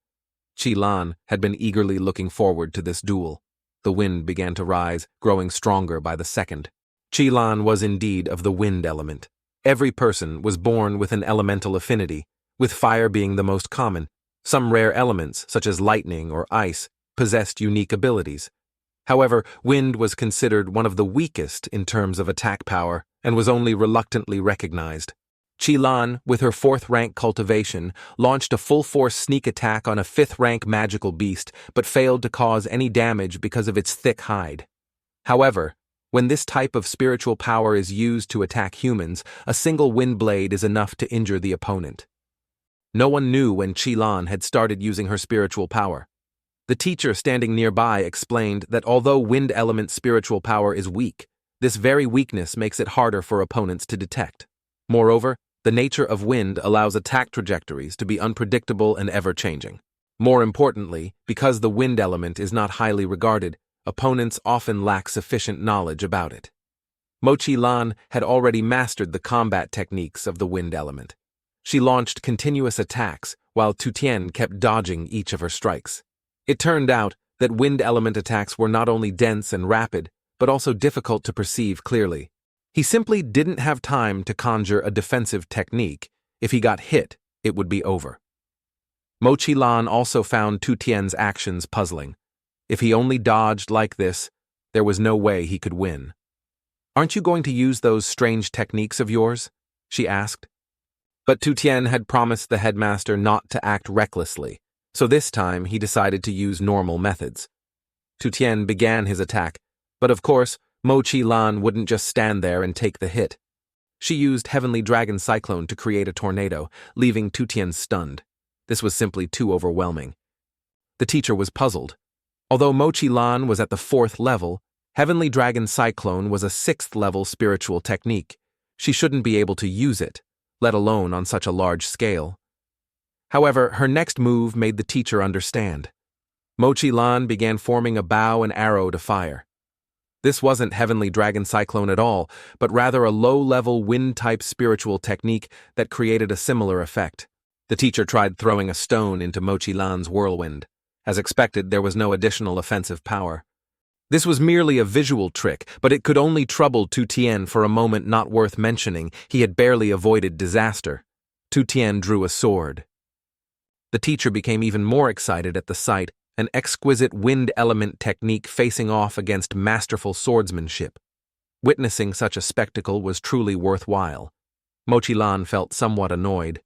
Qi Lan had been eagerly looking forward to this duel. The wind began to rise, growing stronger by the second. Qi Lan was indeed of the wind element. Every person was born with an elemental affinity, with fire being the most common. Some rare elements, such as lightning or ice, possessed unique abilities. However, wind was considered one of the weakest in terms of attack power and was only reluctantly recognized. Qi Lan, with her 4th rank cultivation, launched a full-force sneak attack on a 5th rank magical beast, but failed to cause any damage because of its thick hide. However, when this type of spiritual power is used to attack humans, a single wind blade is enough to injure the opponent. No one knew when Qi Lan had started using her spiritual power. The teacher standing nearby explained that although wind element spiritual power is weak, this very weakness makes it harder for opponents to detect. Moreover, the nature of wind allows attack trajectories to be unpredictable and ever-changing. More importantly, because the wind element is not highly regarded, opponents often lack sufficient knowledge about it. Qi Lan had already mastered the combat techniques of the wind element. She launched continuous attacks, while Tu Tien kept dodging each of her strikes. It turned out that wind element attacks were not only dense and rapid, but also difficult to perceive clearly. He simply didn't have time to conjure a defensive technique. If he got hit, it would be over. Qi Lan also found Tu Tien's actions puzzling. If he only dodged like this, there was no way he could win. "Aren't you going to use those strange techniques of yours?" she asked. But Tu Tien had promised the headmaster not to act recklessly, so this time he decided to use normal methods. Tu Tien began his attack, but of course, Qi Lan wouldn't just stand there and take the hit. She used Heavenly Dragon Cyclone to create a tornado, leaving Tu Tien stunned. This was simply too overwhelming. The teacher was puzzled. Although Qi Lan was at the 4th level, Heavenly Dragon Cyclone was a 6th level spiritual technique. She shouldn't be able to use it, let alone on such a large scale. However, her next move made the teacher understand. Qi Lan began forming a bow and arrow to fire. This wasn't Heavenly Dragon Cyclone at all, but rather a low-level wind-type spiritual technique that created a similar effect. The teacher tried throwing a stone into Qi Lan's whirlwind. As expected, there was no additional offensive power. This was merely a visual trick, but it could only trouble Tu Tien for a moment not worth mentioning. He had barely avoided disaster. Tu Tien drew a sword. The teacher became even more excited at the sight, an exquisite wind element technique facing off against masterful swordsmanship. Witnessing such a spectacle was truly worthwhile. Qi Lan felt somewhat annoyed.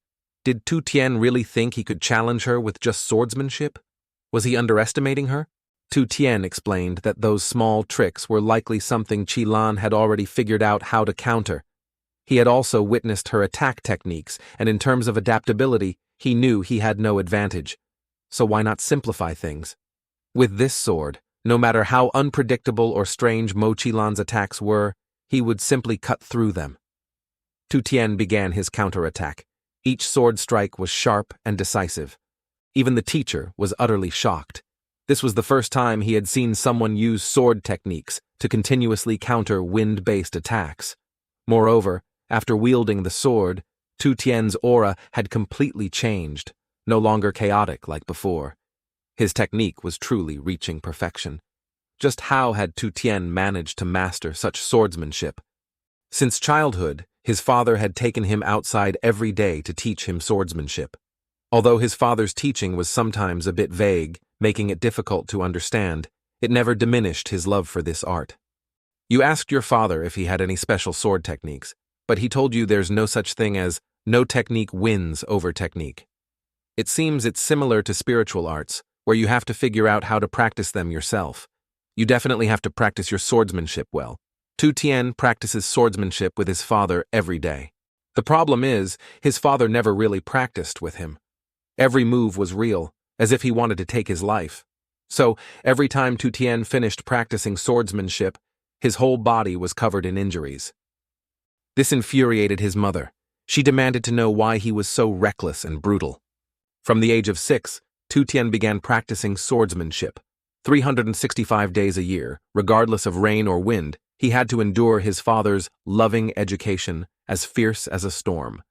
Did Tu Tien really think he could challenge her with just swordsmanship? Was he underestimating her? Tu Tien explained that those small tricks were likely something Qi Lan had already figured out how to counter. He had also witnessed her attack techniques, and in terms of adaptability, he knew he had no advantage. So why not simplify things? With this sword, no matter how unpredictable or strange Qi Lan's attacks were, he would simply cut through them. Tu Tien began his counterattack. Each sword strike was sharp and decisive. Even the teacher was utterly shocked. This was the first time he had seen someone use sword techniques to continuously counter wind-based attacks. Moreover, after wielding the sword, Tu Tien's aura had completely changed, no longer chaotic like before. His technique was truly reaching perfection. Just how had Tu Tien managed to master such swordsmanship? Since childhood, his father had taken him outside every day to teach him swordsmanship. Although his father's teaching was sometimes a bit vague, making it difficult to understand, It never diminished his love for this art. You asked your father if he had any special sword techniques, but he told you there's no such thing as no technique wins over technique. It seems it's similar to spiritual arts, where you have to figure out how to practice them yourself. You definitely have to practice your swordsmanship well. Tu Tian practices swordsmanship with his father every day. The problem is, his father never really practiced with him. Every move was real, as if he wanted to take his life. So, every time Tu Tian finished practicing swordsmanship, his whole body was covered in injuries. This infuriated his mother. She demanded to know why he was so reckless and brutal. From the age of 6, Tu Tian began practicing swordsmanship. 365 days a year, regardless of rain or wind, he had to endure his father's loving education, as fierce as a storm.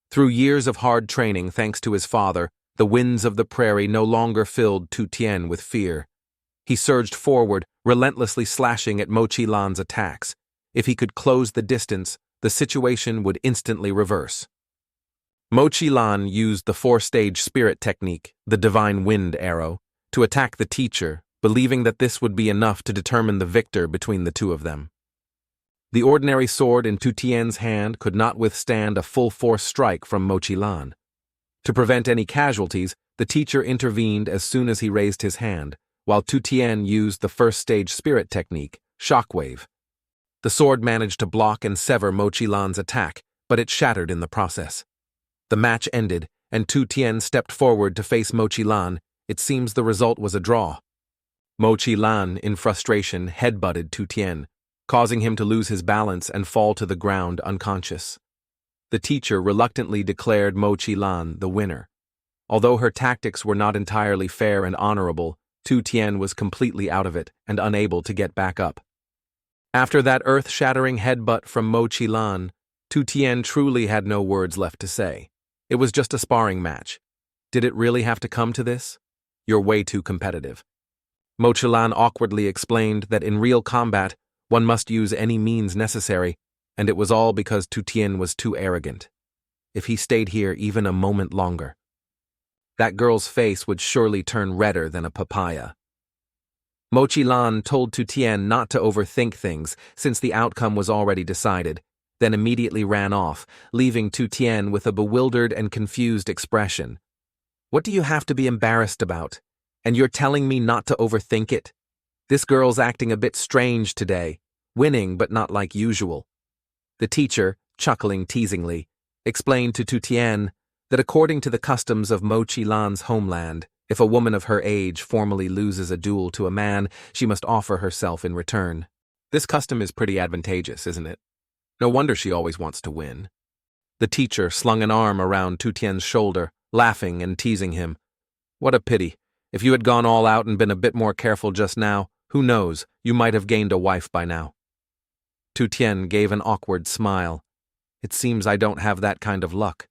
Through years of hard training thanks to his father, the winds of the prairie no longer filled Tu Tian with fear. He surged forward, relentlessly slashing at Mo Chilan's attacks. If he could close the distance, the situation would instantly reverse. Mo Chilan used the 4-stage spirit technique, the divine wind arrow, to attack the teacher, believing that this would be enough to determine the victor between the two of them. The ordinary sword in Tu Tian's hand could not withstand a full-force strike from Mo Chilan. To prevent any casualties, the teacher intervened as soon as he raised his hand, while Tu Tian used the 1st-stage spirit technique, shockwave. The sword managed to block and sever Mo Chilan's attack, but it shattered in the process. The match ended, and Tu Tian stepped forward to face Mo Chilan. It seems the result was a draw. Mo Chilan, in frustration, headbutted Tu Tian, causing him to lose his balance and fall to the ground unconscious. The teacher reluctantly declared Mo Chilan the winner. Although her tactics were not entirely fair and honorable, Tu Tian was completely out of it and unable to get back up. After that earth-shattering headbutt from Mo Chilan, Tu Tian truly had no words left to say. It was just a sparring match. Did it really have to come to this? You're way too competitive. Mo Chilan awkwardly explained that in real combat, one must use any means necessary, and it was all because Tu Tian was too arrogant. If he stayed here even a moment longer, that girl's face would surely turn redder than a papaya. Mo Chilan told Tu Tian not to overthink things since the outcome was already decided, then immediately ran off, leaving Tu Tian with a bewildered and confused expression. What do you have to be embarrassed about? And you're telling me not to overthink it? This girl's acting a bit strange today, winning but not like usual. The teacher, chuckling teasingly, explained to Tu Tian that according to the customs of Mo Chilan's homeland, if a woman of her age formally loses a duel to a man, she must offer herself in return. This custom is pretty advantageous, isn't it? No wonder she always wants to win. The teacher slung an arm around Tu Tian's shoulder, laughing and teasing him. What a pity. If you had gone all out and been a bit more careful just now, who knows, you might have gained a wife by now. Tu Tian gave an awkward smile. It seems I don't have that kind of luck.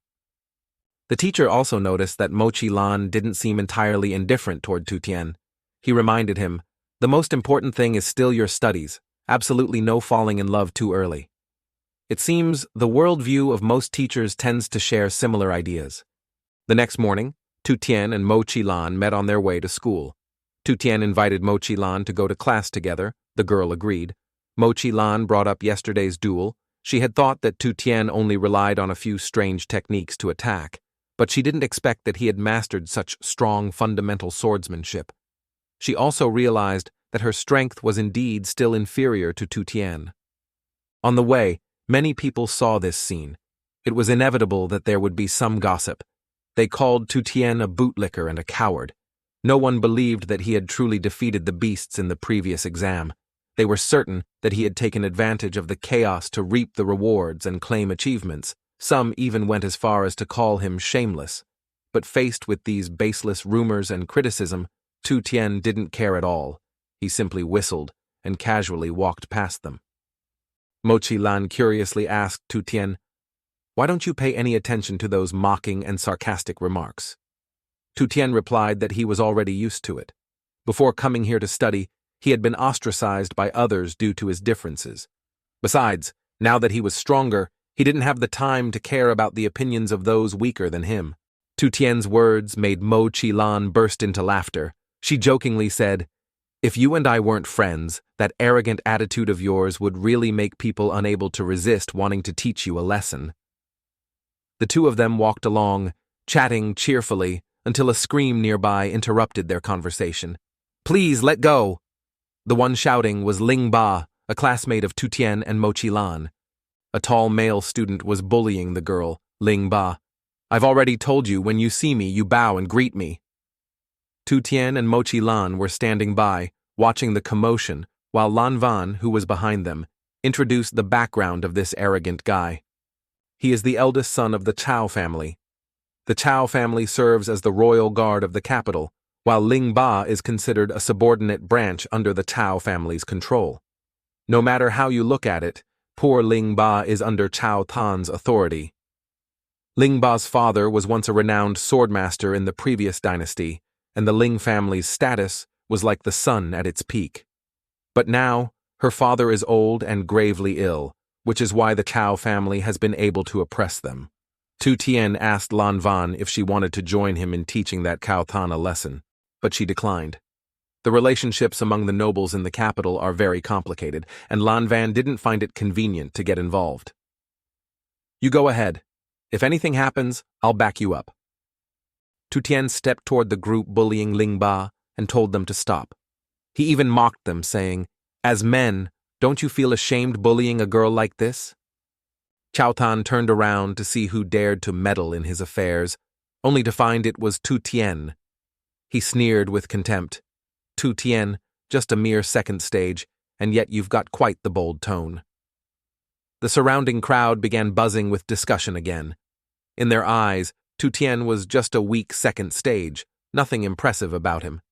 The teacher also noticed that Mo Chilan didn't seem entirely indifferent toward Tu Tian. He reminded him, the most important thing is still your studies, absolutely no falling in love too early. It seems the worldview of most teachers tends to share similar ideas. The next morning, Tu Tian and Mo Chilan met on their way to school. Tu Tian invited Mo Chilan to go to class together. The girl agreed. Mo Chilan brought up yesterday's duel. She had thought that Tu Tian only relied on a few strange techniques to attack, but she didn't expect that he had mastered such strong fundamental swordsmanship. She also realized that her strength was indeed still inferior to Tu Tian. On the way, many people saw this scene. It was inevitable that there would be some gossip. They called Tu Tian a bootlicker and a coward. No one believed that he had truly defeated the beasts in the previous exam. They were certain that he had taken advantage of the chaos to reap the rewards and claim achievements. Some even went as far as to call him shameless. But faced with these baseless rumors and criticism, Tu Tian didn't care at all. He simply whistled and casually walked past them. Mo Chilan curiously asked Tu Tian, "Why don't you pay any attention to those mocking and sarcastic remarks?" Tu Tian replied that he was already used to it. Before coming here to study, he had been ostracized by others due to his differences. Besides, now that he was stronger, he didn't have the time to care about the opinions of those weaker than him. Tu Tian's words made Mo Chilan burst into laughter. She jokingly said, If you and I weren't friends, that arrogant attitude of yours would really make people unable to resist wanting to teach you a lesson. The two of them walked along, chatting cheerfully, until a scream nearby interrupted their conversation. "Please, let go!" The one shouting was Ling Ba, a classmate of Tu Tian and Mo Chi Lan. A tall male student was bullying the girl, Ling Ba. "I've already told you, when you see me, you bow and greet me." Tu Tian and Mo Chi Lan were standing by, watching the commotion, while Lan Van, who was behind them, introduced the background of this arrogant guy. He is the eldest son of the Chao family. The Chao family serves as the royal guard of the capital, while Ling Ba is considered a subordinate branch under the Chao family's control. No matter how you look at it, poor Ling Ba is under Chao Tan's authority. Ling Ba's father was once a renowned swordmaster in the previous dynasty, and the Ling family's status was like the sun at its peak. But now, her father is old and gravely ill, which is why the Chao family has been able to oppress them. Tu Tian asked Lan Van if she wanted to join him in teaching that Cao Tan a lesson, but she declined. The relationships among the nobles in the capital are very complicated, and Lan Van didn't find it convenient to get involved. "You go ahead. If anything happens, I'll back you up." Tu Tian stepped toward the group bullying Ling Ba and told them to stop. He even mocked them, saying, "As men, don't you feel ashamed bullying a girl like this?" Cao Tan turned around to see who dared to meddle in his affairs, only to find it was Tu Tian. He sneered with contempt. "Tu Tian, just a mere second stage, and yet you've got quite the bold tone." The surrounding crowd began buzzing with discussion again. In their eyes, Tu Tian was just a weak second stage, nothing impressive about him.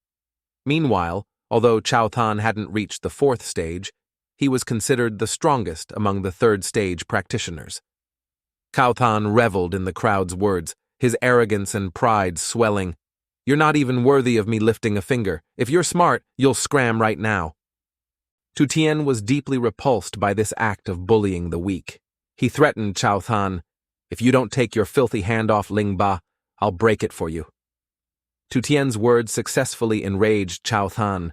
Meanwhile, although Cao Tan hadn't reached the fourth stage, he was considered the strongest among the third stage practitioners. Cao Tan reveled in the crowd's words, his arrogance and pride swelling. "You're not even worthy of me lifting a finger. If you're smart, you'll scram right now." Tu Tian was deeply repulsed by this act of bullying the weak. He threatened Cao Tan, "If you don't take your filthy hand off Ling Ba, I'll break it for you." Tu Tian's words successfully enraged Cao Tan.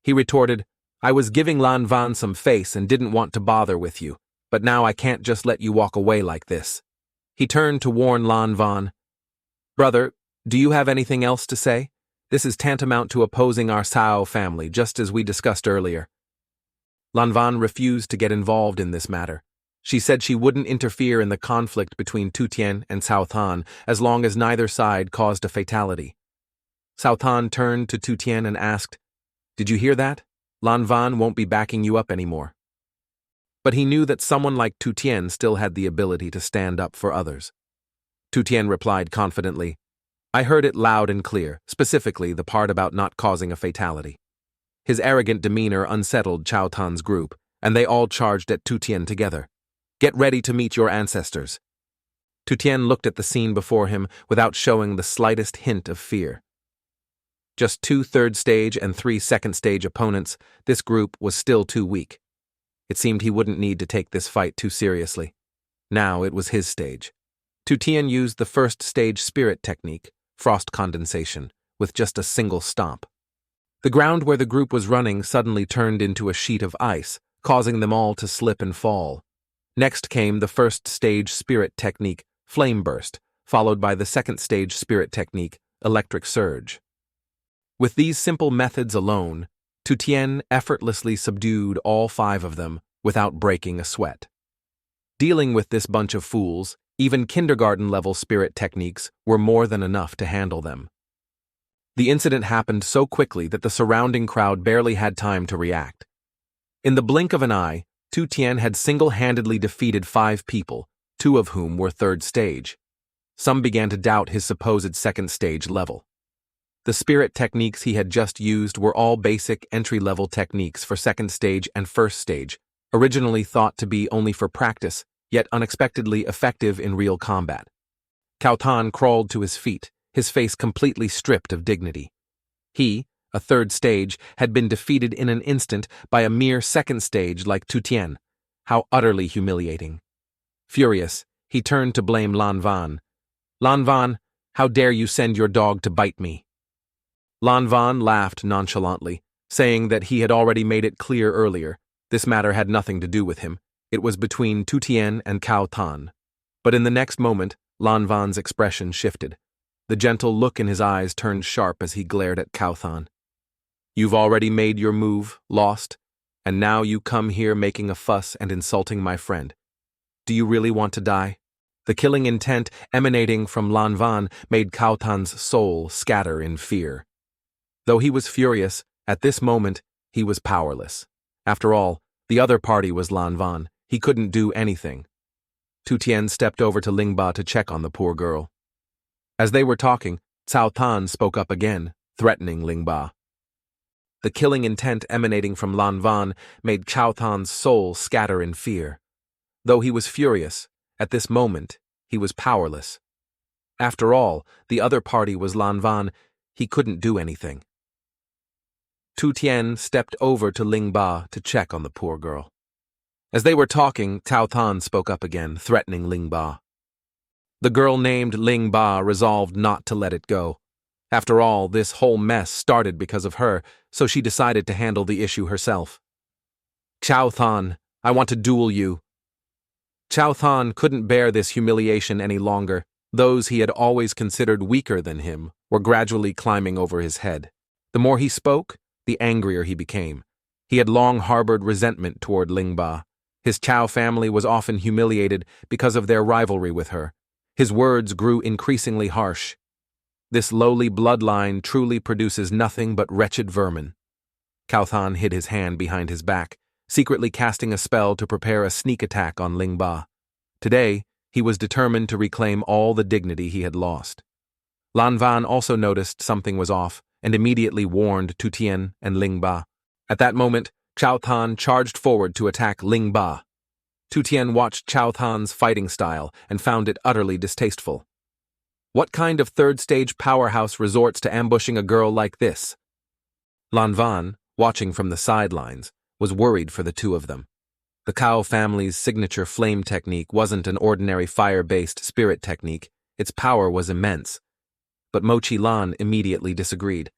He retorted, "I was giving Lan Van some face and didn't want to bother with you, but now I can't just let you walk away like this." He turned to warn Lan Van, "Brother, do you have anything else to say? This is tantamount to opposing our Cao family, just as we discussed earlier." Lan Van refused to get involved in this matter. She said she wouldn't interfere in the conflict between Tu Tian and Cao Tan as long as neither side caused a fatality. Cao Tan turned to Tu Tian and asked, "Did you hear that? Lan Van won't be backing you up anymore." But he knew that someone like Tu Tian still had the ability to stand up for others. Tu Tian replied confidently, "I heard it loud and clear, specifically the part about not causing a fatality." His arrogant demeanor unsettled Cao Tan's group, and they all charged at Tu Tian together. "Get ready to meet your ancestors." Tu Tian looked at the scene before him without showing the slightest hint of fear. Just 2 third-stage and 3 second-stage opponents, this group was still too weak. It seemed he wouldn't need to take this fight too seriously. Now it was his stage. Tu Tian used the first-stage spirit technique, frost condensation, with just a single stomp. The ground where the group was running suddenly turned into a sheet of ice, causing them all to slip and fall. Next came the first-stage spirit technique, flame burst, followed by the second-stage spirit technique, electric surge. With these simple methods alone, Tu Tian effortlessly subdued all 5 of them without breaking a sweat. Dealing with this bunch of fools, even kindergarten-level spirit techniques were more than enough to handle them. The incident happened so quickly that the surrounding crowd barely had time to react. In the blink of an eye, Tu Tian had single-handedly defeated 5 people, 2 of whom were third stage. Some began to doubt his supposed second stage level. The spirit techniques he had just used were all basic entry-level techniques for second stage and first stage, originally thought to be only for practice, yet unexpectedly effective in real combat. Cao Tan crawled to his feet, his face completely stripped of dignity. He, a third stage, had been defeated in an instant by a mere second stage like Tu Tian. How utterly humiliating. Furious, he turned to blame Lan Van. "Lan Van, how dare you send your dog to bite me?" Lan Van laughed nonchalantly, saying that he had already made it clear earlier. This matter had nothing to do with him. It was between Tu Tien and Cao Tan. But in the next moment, Lan Van's expression shifted. The gentle look in his eyes turned sharp as he glared at Cao Tan. "You've already made your move, lost, and now you come here making a fuss and insulting my friend. Do you really want to die?" The killing intent emanating from Lan Van made Cao Tan's soul scatter in fear. Though he was furious, at this moment, he was powerless. After all, the other party was Lan Van. He couldn't do anything. Tu Tien stepped over to Lingba to check on the poor girl. As they were talking, Cao Tan spoke up again, threatening Lingba. The killing intent emanating from Lan Van made Cao Tan's soul scatter in fear. Though he was furious, at this moment, he was powerless. After all, the other party was Lan Van. He couldn't do anything. Tu Tien stepped over to Lingba to check on the poor girl. As they were talking, Cao Tan spoke up again, threatening Lingba. The girl named Lingba resolved not to let it go. After all, this whole mess started because of her, so she decided to handle the issue herself. "Cao Tan, I want to duel you." Cao Tan couldn't bear this humiliation any longer. Those he had always considered weaker than him were gradually climbing over his head. The more he spoke, the angrier he became. He had long harbored resentment toward Lingba. His Cao family was often humiliated because of their rivalry with her. His words grew increasingly harsh. This lowly bloodline truly produces nothing but wretched vermin. Cao Tan hid his hand behind his back, secretly casting a spell to prepare a sneak attack on Lingba. Today, he was determined to reclaim all the dignity he had lost. Lan Van also noticed something was off and immediately warned Tu Tien and Lingba. At that moment, Cao Tan charged forward to attack Lingba. Tu Tien watched Cao Tan's fighting style and found it utterly distasteful. What kind of third-stage powerhouse resorts to ambushing a girl like this? Lan Van, watching from the sidelines, was worried for the two of them. The Cao family's signature flame technique wasn't an ordinary fire-based spirit technique. Its power was immense. But Mochi Lan immediately disagreed.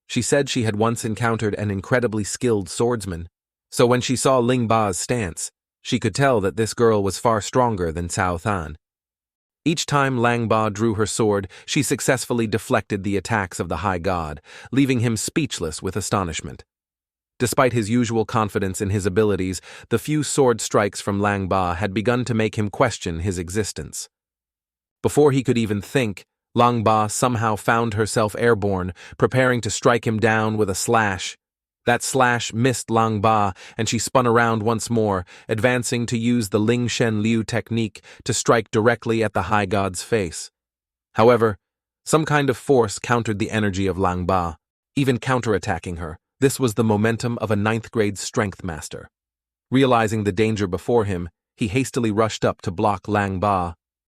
She said she had once encountered an incredibly skilled swordsman, so when she saw Lingba's stance, she could tell that this girl was far stronger than Cao Tan. Each time Langba drew her sword, she successfully deflected the attacks of the High God, leaving him speechless with astonishment. Despite his usual confidence in his abilities, the few sword strikes from Langba had begun to make him question his existence. Before he could even think, Langba somehow found herself airborne, preparing to strike him down with a slash. That slash missed Langba, and she spun around once more, advancing to use the Ling Shen Liu technique to strike directly at the High God's face. However, some kind of force countered the energy of Langba, even counterattacking her. This was the momentum of a 9th-grade strength master. Realizing the danger before him, he hastily rushed up to block Langba.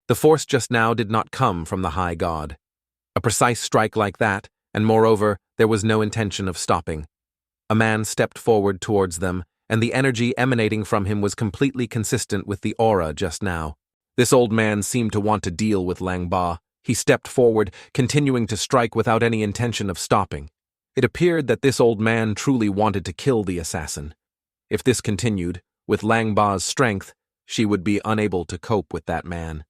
The force just now did not come from the High God. A precise strike like that, and moreover, there was no intention of stopping. A man stepped forward towards them, and the energy emanating from him was completely consistent with the aura just now. This old man seemed to want to deal with Langba. He stepped forward, continuing to strike without any intention of stopping. It appeared that this old man truly wanted to kill the assassin. If this continued, with Langba's strength, she would be unable to cope with that man.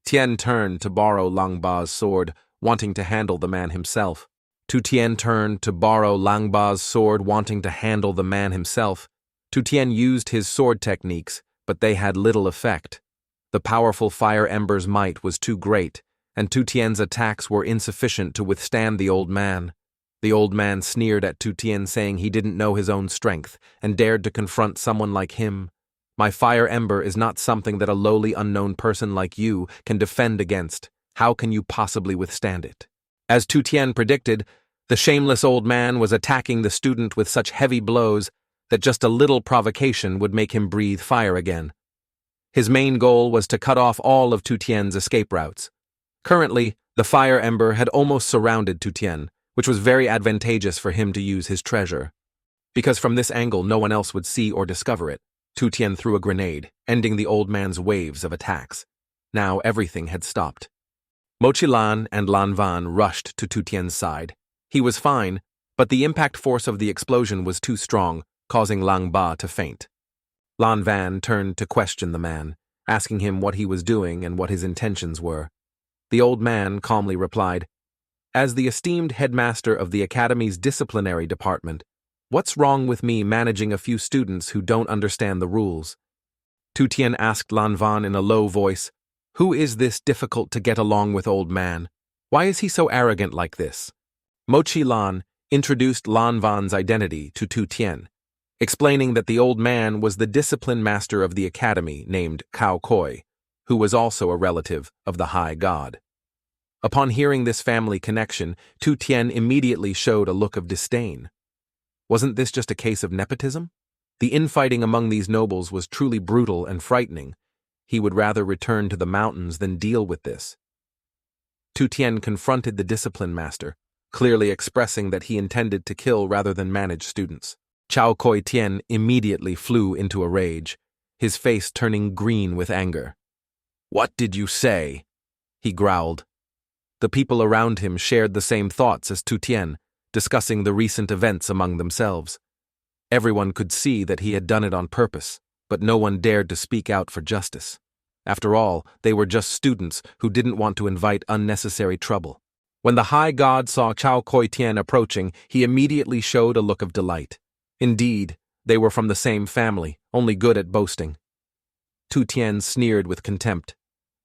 Tien turned to borrow Langba's sword, wanting to handle the man himself. Tu Tien turned to borrow Langba's sword, wanting to handle the man himself. Tu Tien used his sword techniques, but they had little effect. The powerful fire ember's might was too great, and Tu Tien's attacks were insufficient to withstand the old man. The old man sneered at Tu Tien, saying he didn't know his own strength, and dared to confront someone like him. "My fire ember is not something that a lowly unknown person like you can defend against. How can you possibly withstand it?" As Tu Tien predicted, the shameless old man was attacking the student with such heavy blows that just a little provocation would make him breathe fire again. His main goal was to cut off all of Tu Tien's escape routes. Currently, the fire ember had almost surrounded Tu Tien, which was very advantageous for him to use his treasure. Because from this angle no one else would see or discover it, Tu Tien threw a grenade, ending the old man's waves of attacks. Now everything had stopped. Mochi Lan and Lan Van rushed to Tu Tien's side. He was fine, but the impact force of the explosion was too strong, causing Lang Ba to faint. Lan Van turned to question the man, asking him what he was doing and what his intentions were. The old man calmly replied, "As the esteemed headmaster of the Academy's disciplinary department, what's wrong with me managing a few students who don't understand the rules?" Tu Tien asked Lan Van in a low voice, "Who is this difficult to get along with old man? Why is he so arrogant like this?" Mochi Lan introduced Lan Van's identity to Tu Tien, explaining that the old man was the discipline master of the academy named Cao Koi, who was also a relative of the High God. Upon hearing this family connection, Tu Tien immediately showed a look of disdain. Wasn't this just a case of nepotism? The infighting among these nobles was truly brutal and frightening. He would rather return to the mountains than deal with this. Tu Tien confronted the discipline master, clearly expressing that he intended to kill rather than manage students. Cao Koi Tien immediately flew into a rage, his face turning green with anger. "What did you say?" he growled. The people around him shared the same thoughts as Tu Tien, discussing the recent events among themselves. Everyone could see that he had done it on purpose, but no one dared to speak out for justice. After all, they were just students who didn't want to invite unnecessary trouble. When the High God saw Cao Koi Tien approaching, he immediately showed a look of delight. Indeed, they were from the same family, only good at boasting. Tu Tien sneered with contempt.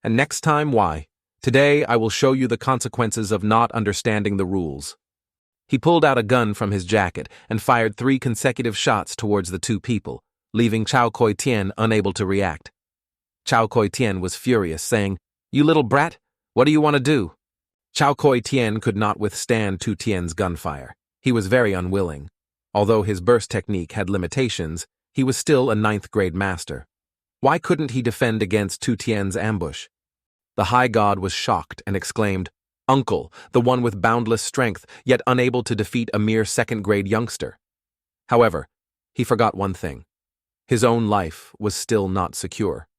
"And next time, why? Today I will show you the consequences of not understanding the rules." He pulled out a gun from his jacket and fired 3 consecutive shots towards the 2 people, leaving Cao Koi Tien unable to react. Cao Koi Tien was furious, saying, "You little brat, what do you want to do?" Cao Koi Tien could not withstand Tu Tien's gunfire. He was very unwilling. Although his burst technique had limitations, he was still a 9th-grade master. Why couldn't he defend against Tu Tien's ambush? The High God was shocked and exclaimed, "Uncle, the one with boundless strength, yet unable to defeat a mere 2nd-grade youngster." However, he forgot one thing. His own life was still not secure.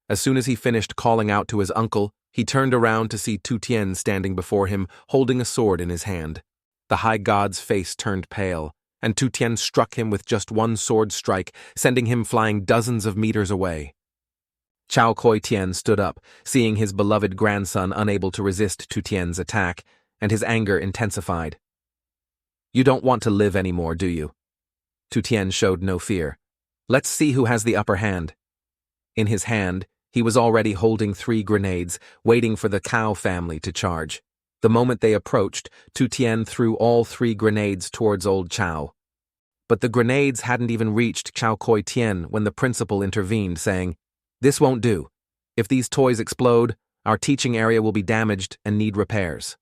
As soon as he finished calling out to his uncle, he turned around to see Tu Tien standing before him, holding a sword in his hand. The High God's face turned pale, and Tu Tien struck him with just one sword strike, sending him flying dozens of meters away. Cao Koi Tien stood up, seeing his beloved grandson unable to resist Tu Tien's attack, and his anger intensified. "You don't want to live anymore, do you?" Tu Tien showed no fear. "Let's see who has the upper hand." In his hand, he was already holding 3 grenades, waiting for the Cao family to charge. The moment they approached, Tu Tien threw all 3 grenades towards old Cao. But the grenades hadn't even reached Cao Koi Tien when the principal intervened, saying, "This won't do. If these toys explode, our teaching area will be damaged and need repairs."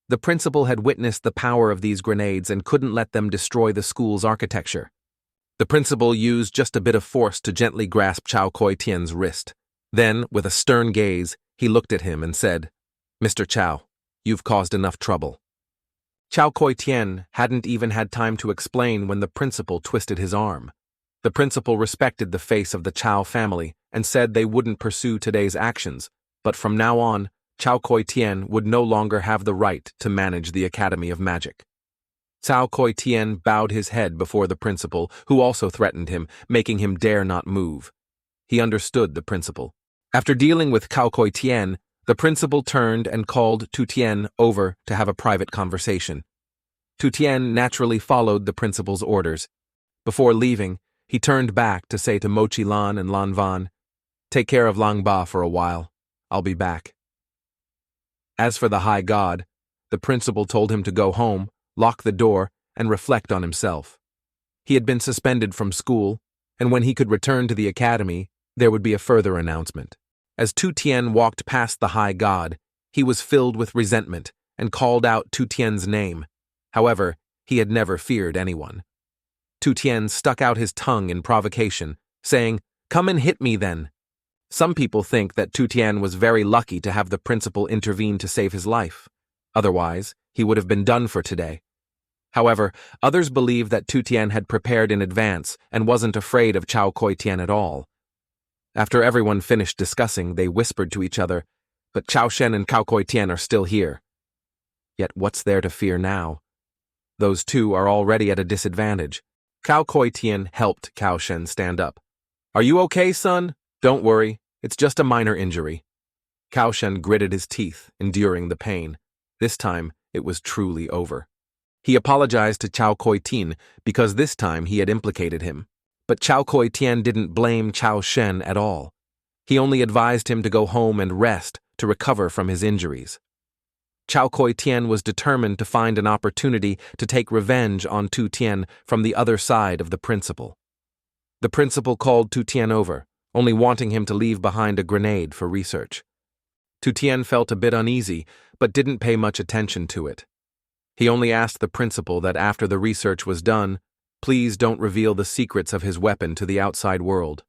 The principal had witnessed the power of these grenades and couldn't let them destroy the school's architecture. The principal used just a bit of force to gently grasp Cao Koi Tien's wrist. Then, with a stern gaze, he looked at him and said, "Mr. Cao, you've caused enough trouble." Cao Koi Tien hadn't even had time to explain when the principal twisted his arm. The principal respected the face of the Cao family and said they wouldn't pursue today's actions, but from now on, Cao Koi Tien would no longer have the right to manage the Academy of Magic. Cao Koi Tien bowed his head before the principal, who also threatened him, making him dare not move. He understood the principal. After dealing with Cao Koi Tien, the principal turned and called Tu Tien over to have a private conversation. Tu Tien naturally followed the principal's orders. Before leaving, he turned back to say to Mochi Lan and Lan Van, "Take care of Lang Ba for a while. I'll be back." As for the High God, the principal told him to go home, lock the door, and reflect on himself. He had been suspended from school, and when he could return to the academy, there would be a further announcement. As Tu Tien walked past the High God, he was filled with resentment and called out Tu Tien's name. However, he had never feared anyone. Tu Tien stuck out his tongue in provocation, saying, "Come and hit me then." Some people think that Tu Tien was very lucky to have the principal intervene to save his life. Otherwise, he would have been done for today. However, others believe that Tu Tien had prepared in advance and wasn't afraid of Cao Koi Tien at all. After everyone finished discussing, they whispered to each other, "But Cao Shen and Cao Koi Tien are still here." Yet what's there to fear now? Those two are already at a disadvantage. Cao Kuai-tian helped Cao Shen stand up. Are you okay, son? Don't worry, it's just a minor injury. Cao Shen gritted his teeth, enduring the pain. This time, it was truly over. He apologized to Cao Kuai-tian because this time he had implicated him. But Cao Kuai-tian didn't blame Cao Shen at all. He only advised him to go home and rest to recover from his injuries. Cao Kuai-tian was determined to find an opportunity to take revenge on Tu Tian from the other side of the principal. The principal called Tu Tian over, only wanting him to leave behind a grenade for research. Tu Tian felt a bit uneasy, but didn't pay much attention to it. He only asked the principal that after the research was done, please don't reveal the secrets of his weapon to the outside world.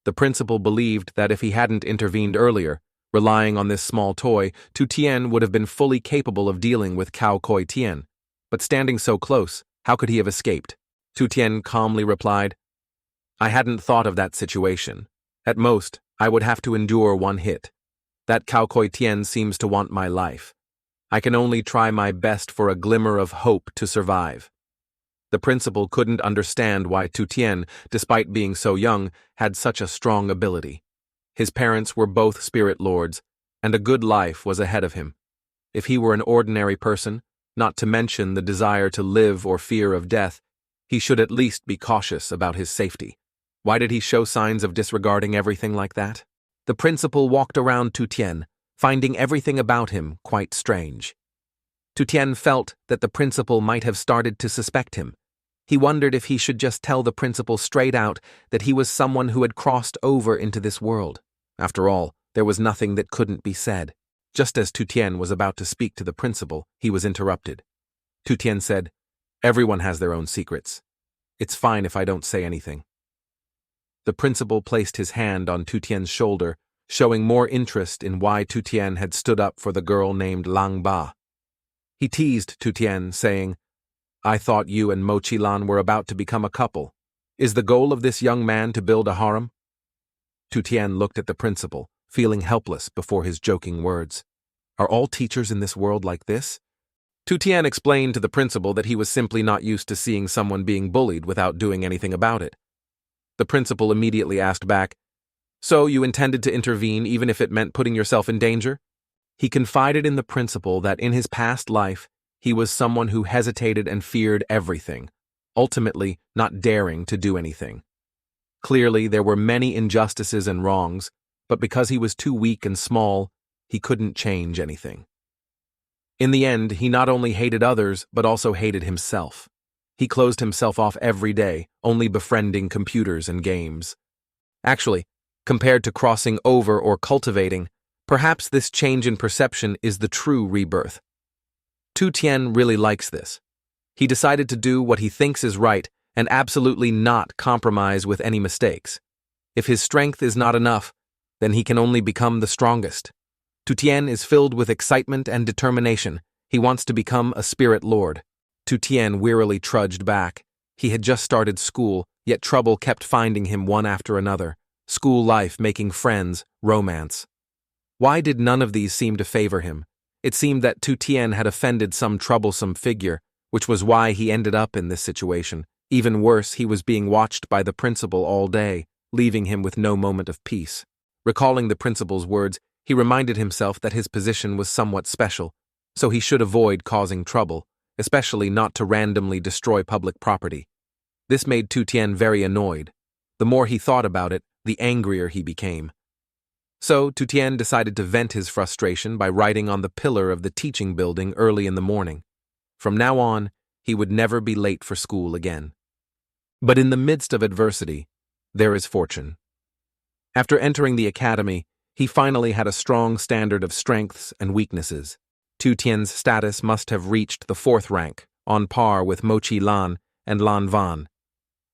The principal believed that if he hadn't intervened earlier, relying on this small toy, Tu Tian would have been fully capable of dealing with Cao Kuai-tian. But standing so close, how could he have escaped? Tu Tian calmly replied, I hadn't thought of that situation. At most, I would have to endure one hit. That Cao Kuai-tian seems to want my life. I can only try my best for a glimmer of hope to survive. The principal couldn't understand why Tu Tian, despite being so young, had such a strong ability. His parents were both spirit lords, and a good life was ahead of him. If he were an ordinary person, not to mention the desire to live or fear of death, he should at least be cautious about his safety. Why did he show signs of disregarding everything like that? The principal walked around Tu Tian, finding everything about him quite strange. Tu Tian felt that the principal might have started to suspect him. He wondered if he should just tell the principal straight out that he was someone who had crossed over into this world. After all, there was nothing that couldn't be said. Just as Tu Tian was about to speak to the principal, he was interrupted. Tu Tian said, Everyone has their own secrets. It's fine if I don't say anything. The principal placed his hand on Tu Tian's shoulder, showing more interest in why Tu Tian had stood up for the girl named Lang Ba. He teased Tu Tian, saying, I thought you and Mo Chilan were about to become a couple. Is the goal of this young man to build a harem? Tu Tian looked at the principal, feeling helpless before his joking words. Are all teachers in this world like this? Tu Tian explained to the principal that he was simply not used to seeing someone being bullied without doing anything about it. The principal immediately asked back, So you intended to intervene even if it meant putting yourself in danger? He confided in the principal that in his past life, he was someone who hesitated and feared everything, ultimately not daring to do anything. Clearly, there were many injustices and wrongs, but because he was too weak and small, he couldn't change anything. In the end, he not only hated others, but also hated himself. He closed himself off every day, only befriending computers and games. Actually, compared to crossing over or cultivating, perhaps this change in perception is the true rebirth. Tu Tian really likes this. He decided to do what he thinks is right and absolutely not compromise with any mistakes. If his strength is not enough, then he can only become the strongest. Tu Tian is filled with excitement and determination. He wants to become a spirit lord. Tu Tian wearily trudged back. He had just started school, yet trouble kept finding him one after another. School life, making friends, romance. Why did none of these seem to favor him? It seemed that Tu Tian had offended some troublesome figure, which was why he ended up in this situation. Even worse, he was being watched by the principal all day, leaving him with no moment of peace. Recalling the principal's words, he reminded himself that his position was somewhat special, so he should avoid causing trouble, especially not to randomly destroy public property. This made Tu Tian very annoyed. The more he thought about it, the angrier he became. So Tu Tian decided to vent his frustration by writing on the pillar of the teaching building early in the morning. From now on, he would never be late for school again. But in the midst of adversity, there is fortune. After entering the academy, he finally had a strong standard of strengths and weaknesses. Tu Tian's status must have reached the 4th rank, on par with Mo Chilan and Lan Van.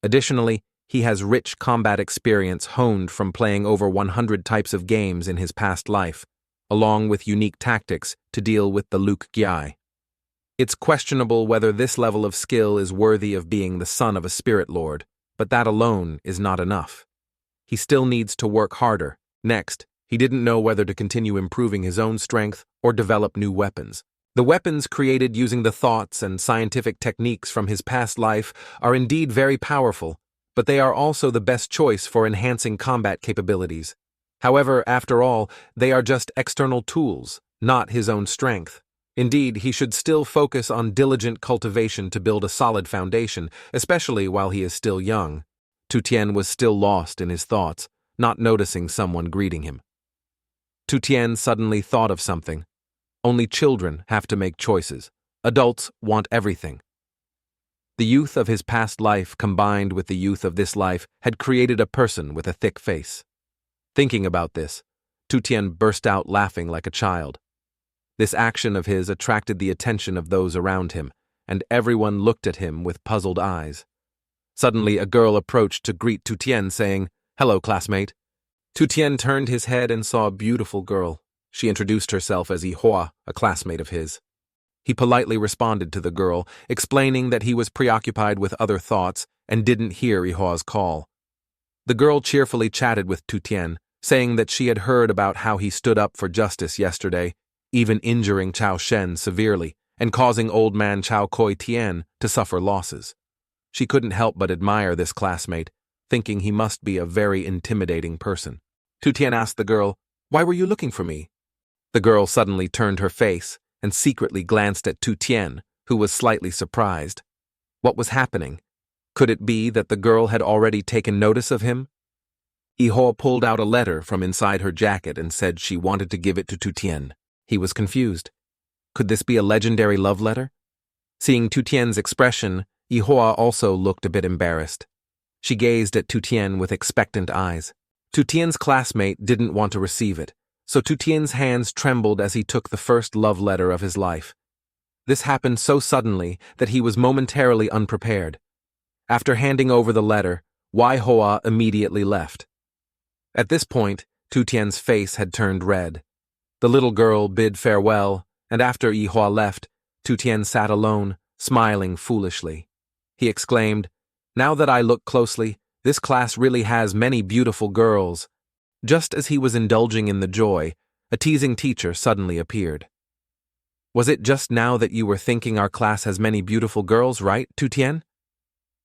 Additionally, he has rich combat experience honed from playing over 100 types of games in his past life, along with unique tactics to deal with the Luke Gyai. It's questionable whether this level of skill is worthy of being the son of a spirit lord, but that alone is not enough. He still needs to work harder. Next, he didn't know whether to continue improving his own strength or develop new weapons. The weapons created using the thoughts and scientific techniques from his past life are indeed very powerful, but they are also the best choice for enhancing combat capabilities. However, after all, they are just external tools, not his own strength. Indeed, he should still focus on diligent cultivation to build a solid foundation, especially while he is still young. Tu Tian was still lost in his thoughts, not noticing someone greeting him. Tu Tian suddenly thought of something. Only children have to make choices. Adults want everything. The youth of his past life combined with the youth of this life had created a person with a thick face. Thinking about this, Tu Tian burst out laughing like a child. This action of his attracted the attention of those around him, and everyone looked at him with puzzled eyes. Suddenly, a girl approached to greet Tu Tian, saying, "Hello, classmate." Tu Tian turned his head and saw a beautiful girl. She introduced herself as Ihua, a classmate of his. He politely responded to the girl, explaining that he was preoccupied with other thoughts and didn't hear Ihua's call. The girl cheerfully chatted with Tu Tian, saying that she had heard about how he stood up for justice yesterday, even injuring Chao Shen severely and causing old man Chao Koi Tian to suffer losses. She couldn't help but admire this classmate, thinking he must be a very intimidating person. Tu Tian asked the girl, "Why were you looking for me?" The girl suddenly turned her face and secretly glanced at Tu Tian, who was slightly surprised. What was happening? Could it be that the girl had already taken notice of him? Ihua pulled out a letter from inside her jacket and said she wanted to give it to Tu Tian. He was confused. Could this be a legendary love letter? Seeing Tu Tian's expression, Ihua also looked a bit embarrassed. She gazed at Tu Tian with expectant eyes. Tu Tian's classmate didn't want to receive it, so Tu Tian's hands trembled as he took the first love letter of his life. This happened so suddenly that he was momentarily unprepared. After handing over the letter, Wai Hoa immediately left. At this point, Tu Tian's face had turned red. The little girl bid farewell, and after Ihua left, Tu Tian sat alone, smiling foolishly. He exclaimed, "Now that I look closely, this class really has many beautiful girls." Just as he was indulging in the joy, a teasing teacher suddenly appeared. "Was it just now that you were thinking our class has many beautiful girls, right, Tu Tian?"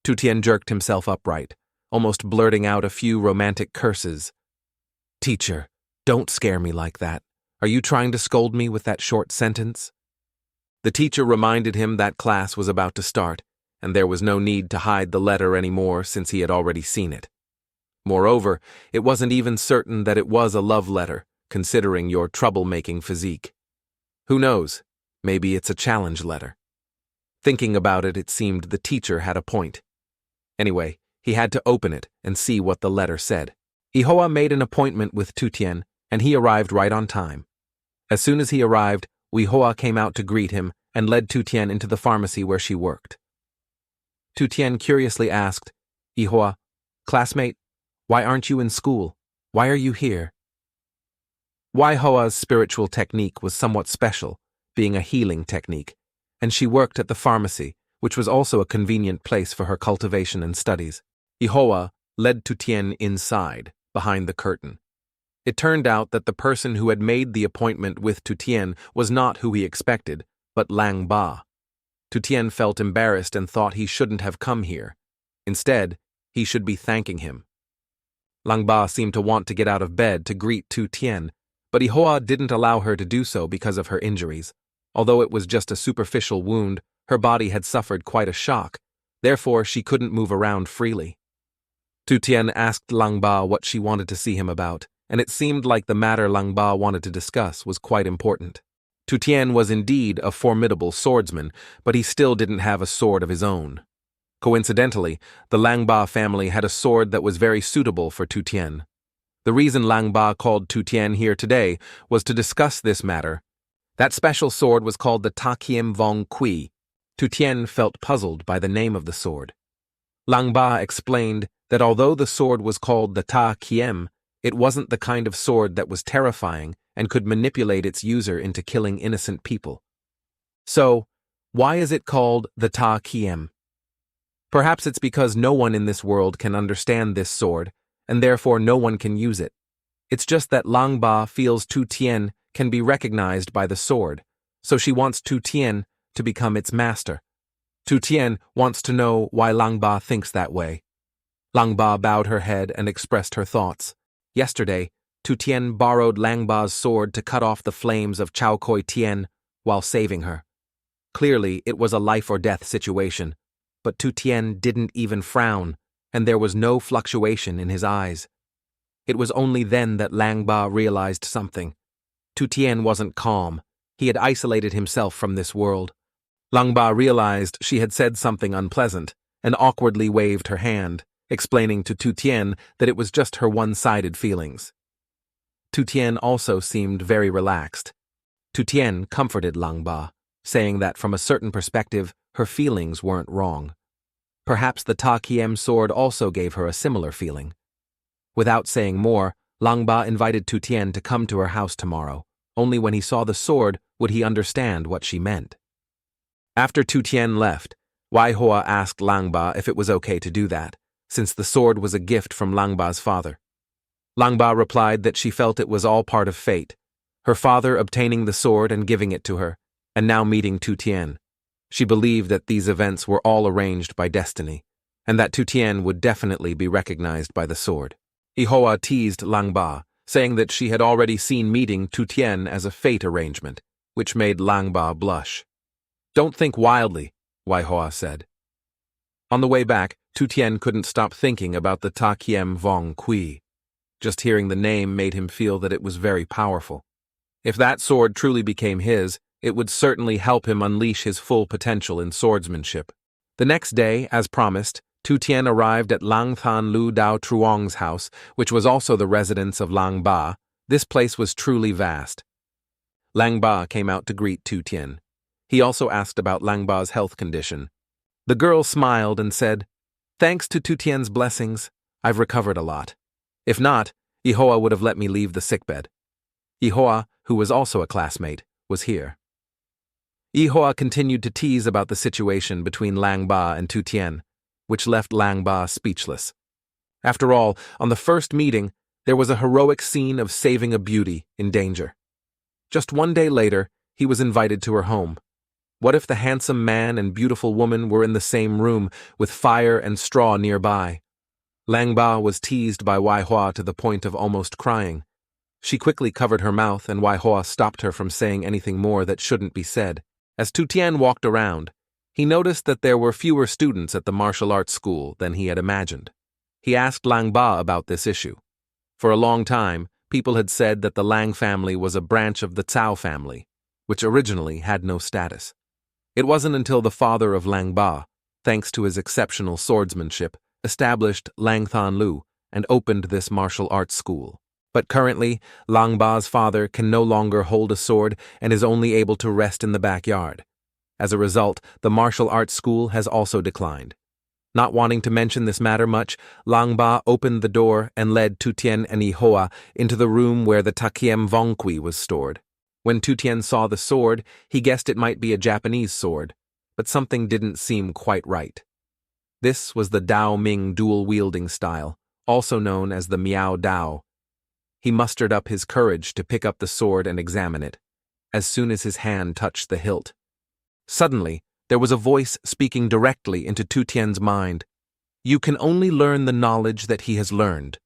Tu Tian jerked himself upright, almost blurting out a few romantic curses. "Teacher, don't scare me like that. Are you trying to scold me with that short sentence?" The teacher reminded him that class was about to start, and there was no need to hide the letter anymore since he had already seen it. Moreover, it wasn't even certain that it was a love letter, considering your troublemaking physique. Who knows? Maybe it's a challenge letter. Thinking about it, it seemed the teacher had a point. Anyway, he had to open it and see what the letter said. Ihua made an appointment with Tu Tian, and he arrived right on time. As soon as he arrived, Ihua came out to greet him and led Tu Tian into the pharmacy where she worked. Tu Tian curiously asked, "Ihua, classmate, why aren't you in school? Why are you here?" Wai Hoa's spiritual technique was somewhat special, being a healing technique, and she worked at the pharmacy, which was also a convenient place for her cultivation and studies. Ihua led Tu Tian inside, behind the curtain. It turned out that the person who had made the appointment with Tu Tian was not who he expected, but Lang Ba. Tu Tian felt embarrassed and thought he shouldn't have come here. Instead, he should be thanking him. Lang Ba seemed to want to get out of bed to greet Tu Tian, but Ihua didn't allow her to do so because of her injuries. Although it was just a superficial wound, her body had suffered quite a shock, therefore she couldn't move around freely. Tu Tian asked Lang Ba what she wanted to see him about, and it seemed like the matter Lang Ba wanted to discuss was quite important. Tu Tian was indeed a formidable swordsman, but he still didn't have a sword of his own. Coincidentally, the Lang Ba family had a sword that was very suitable for Tu Tian. The reason Lang Ba called Tu Tian here today was to discuss this matter. That special sword was called the Ta Kiem Vong Kui. Tu Tian felt puzzled by the name of the sword. Lang Ba explained that although the sword was called the Ta Kiem, it wasn't the kind of sword that was terrifying and could manipulate its user into killing innocent people. So, why is it called the Ta Kiem? Perhaps it's because no one in this world can understand this sword, and therefore no one can use it. It's just that Lang Ba feels Tu Tian can be recognized by the sword, so she wants Tu Tian to become its master. Tu Tian wants to know why Lang Ba thinks that way. Lang Ba bowed her head and expressed her thoughts. Yesterday, Tu Tian borrowed Lang Ba's sword to cut off the flames of Chao Koi Tian while saving her. Clearly, it was a life-or-death situation, but Tu Tian didn't even frown, and there was no fluctuation in his eyes. It was only then that Lang Ba realized something. Tu Tian wasn't calm. He had isolated himself from this world. Lang Ba realized she had said something unpleasant, and awkwardly waved her hand, explaining to Tu Tian that it was just her one-sided feelings. Tu Tian also seemed very relaxed. Tu Tian comforted Lang Ba, saying that from a certain perspective, her feelings weren't wrong. Perhaps the Ta Kiem sword also gave her a similar feeling. Without saying more, Lang Ba invited Tu Tian to come to her house tomorrow. Only when he saw the sword would he understand what she meant. After Tu Tian left, Wai Hoa asked Lang Ba if it was okay to do that, since the sword was a gift from Lang Ba's father. Lang Ba replied that she felt it was all part of fate, her father obtaining the sword and giving it to her, and now meeting Tu Tian. She believed that these events were all arranged by destiny, and that Tu Tian would definitely be recognized by the sword. Ihoa teased Lang Ba, saying that she had already seen meeting Tu Tian as a fate arrangement, which made Lang Ba blush. "Don't think wildly," Wai Hoa said. On the way back, Tu Tian couldn't stop thinking about the Ta Kiem Vong Kui. Just hearing the name made him feel that it was very powerful. If that sword truly became his, it would certainly help him unleash his full potential in swordsmanship. The next day, as promised, Tu Tian arrived at Lang Than Lu Dao Truong's house, which was also the residence of Lang Ba. This place was truly vast. Lang Ba came out to greet Tu Tian. He also asked about Lang Ba's health condition. The girl smiled and said, "Thanks to Tu Tian's blessings, I've recovered a lot. If not, Ihoa would have let me leave the sickbed." Ihoa, who was also a classmate, was here. Ihoa continued to tease about the situation between Lang Ba and Tu Tian, which left Lang Ba speechless. After all, on the first meeting, there was a heroic scene of saving a beauty in danger. Just one day later, he was invited to her home. What if the handsome man and beautiful woman were in the same room, with fire and straw nearby? Lang Ba was teased by Wai Hoa to the point of almost crying. She quickly covered her mouth, and Wai Hoa stopped her from saying anything more that shouldn't be said. As Tu Tian walked around, he noticed that there were fewer students at the martial arts school than he had imagined. He asked Lang Ba about this issue. For a long time, people had said that the Lang family was a branch of the Cao family, which originally had no status. It wasn't until the father of Lang Ba, thanks to his exceptional swordsmanship, established Lang Than Lu and opened this martial arts school. But currently, Lang Ba's father can no longer hold a sword and is only able to rest in the backyard. As a result, the martial arts school has also declined. Not wanting to mention this matter much, Lang Ba opened the door and led Tu Tian and Ihoa into the room where the Ta Kiem Vong Kui was stored. When Tu Tian saw the sword, he guessed it might be a Japanese sword, but something didn't seem quite right. This was the Dao Ming dual-wielding style, also known as the Miao Dao. He mustered up his courage to pick up the sword and examine it, as soon as his hand touched the hilt. Suddenly, there was a voice speaking directly into Tu Tian's mind. "You can only learn the knowledge that he has learned."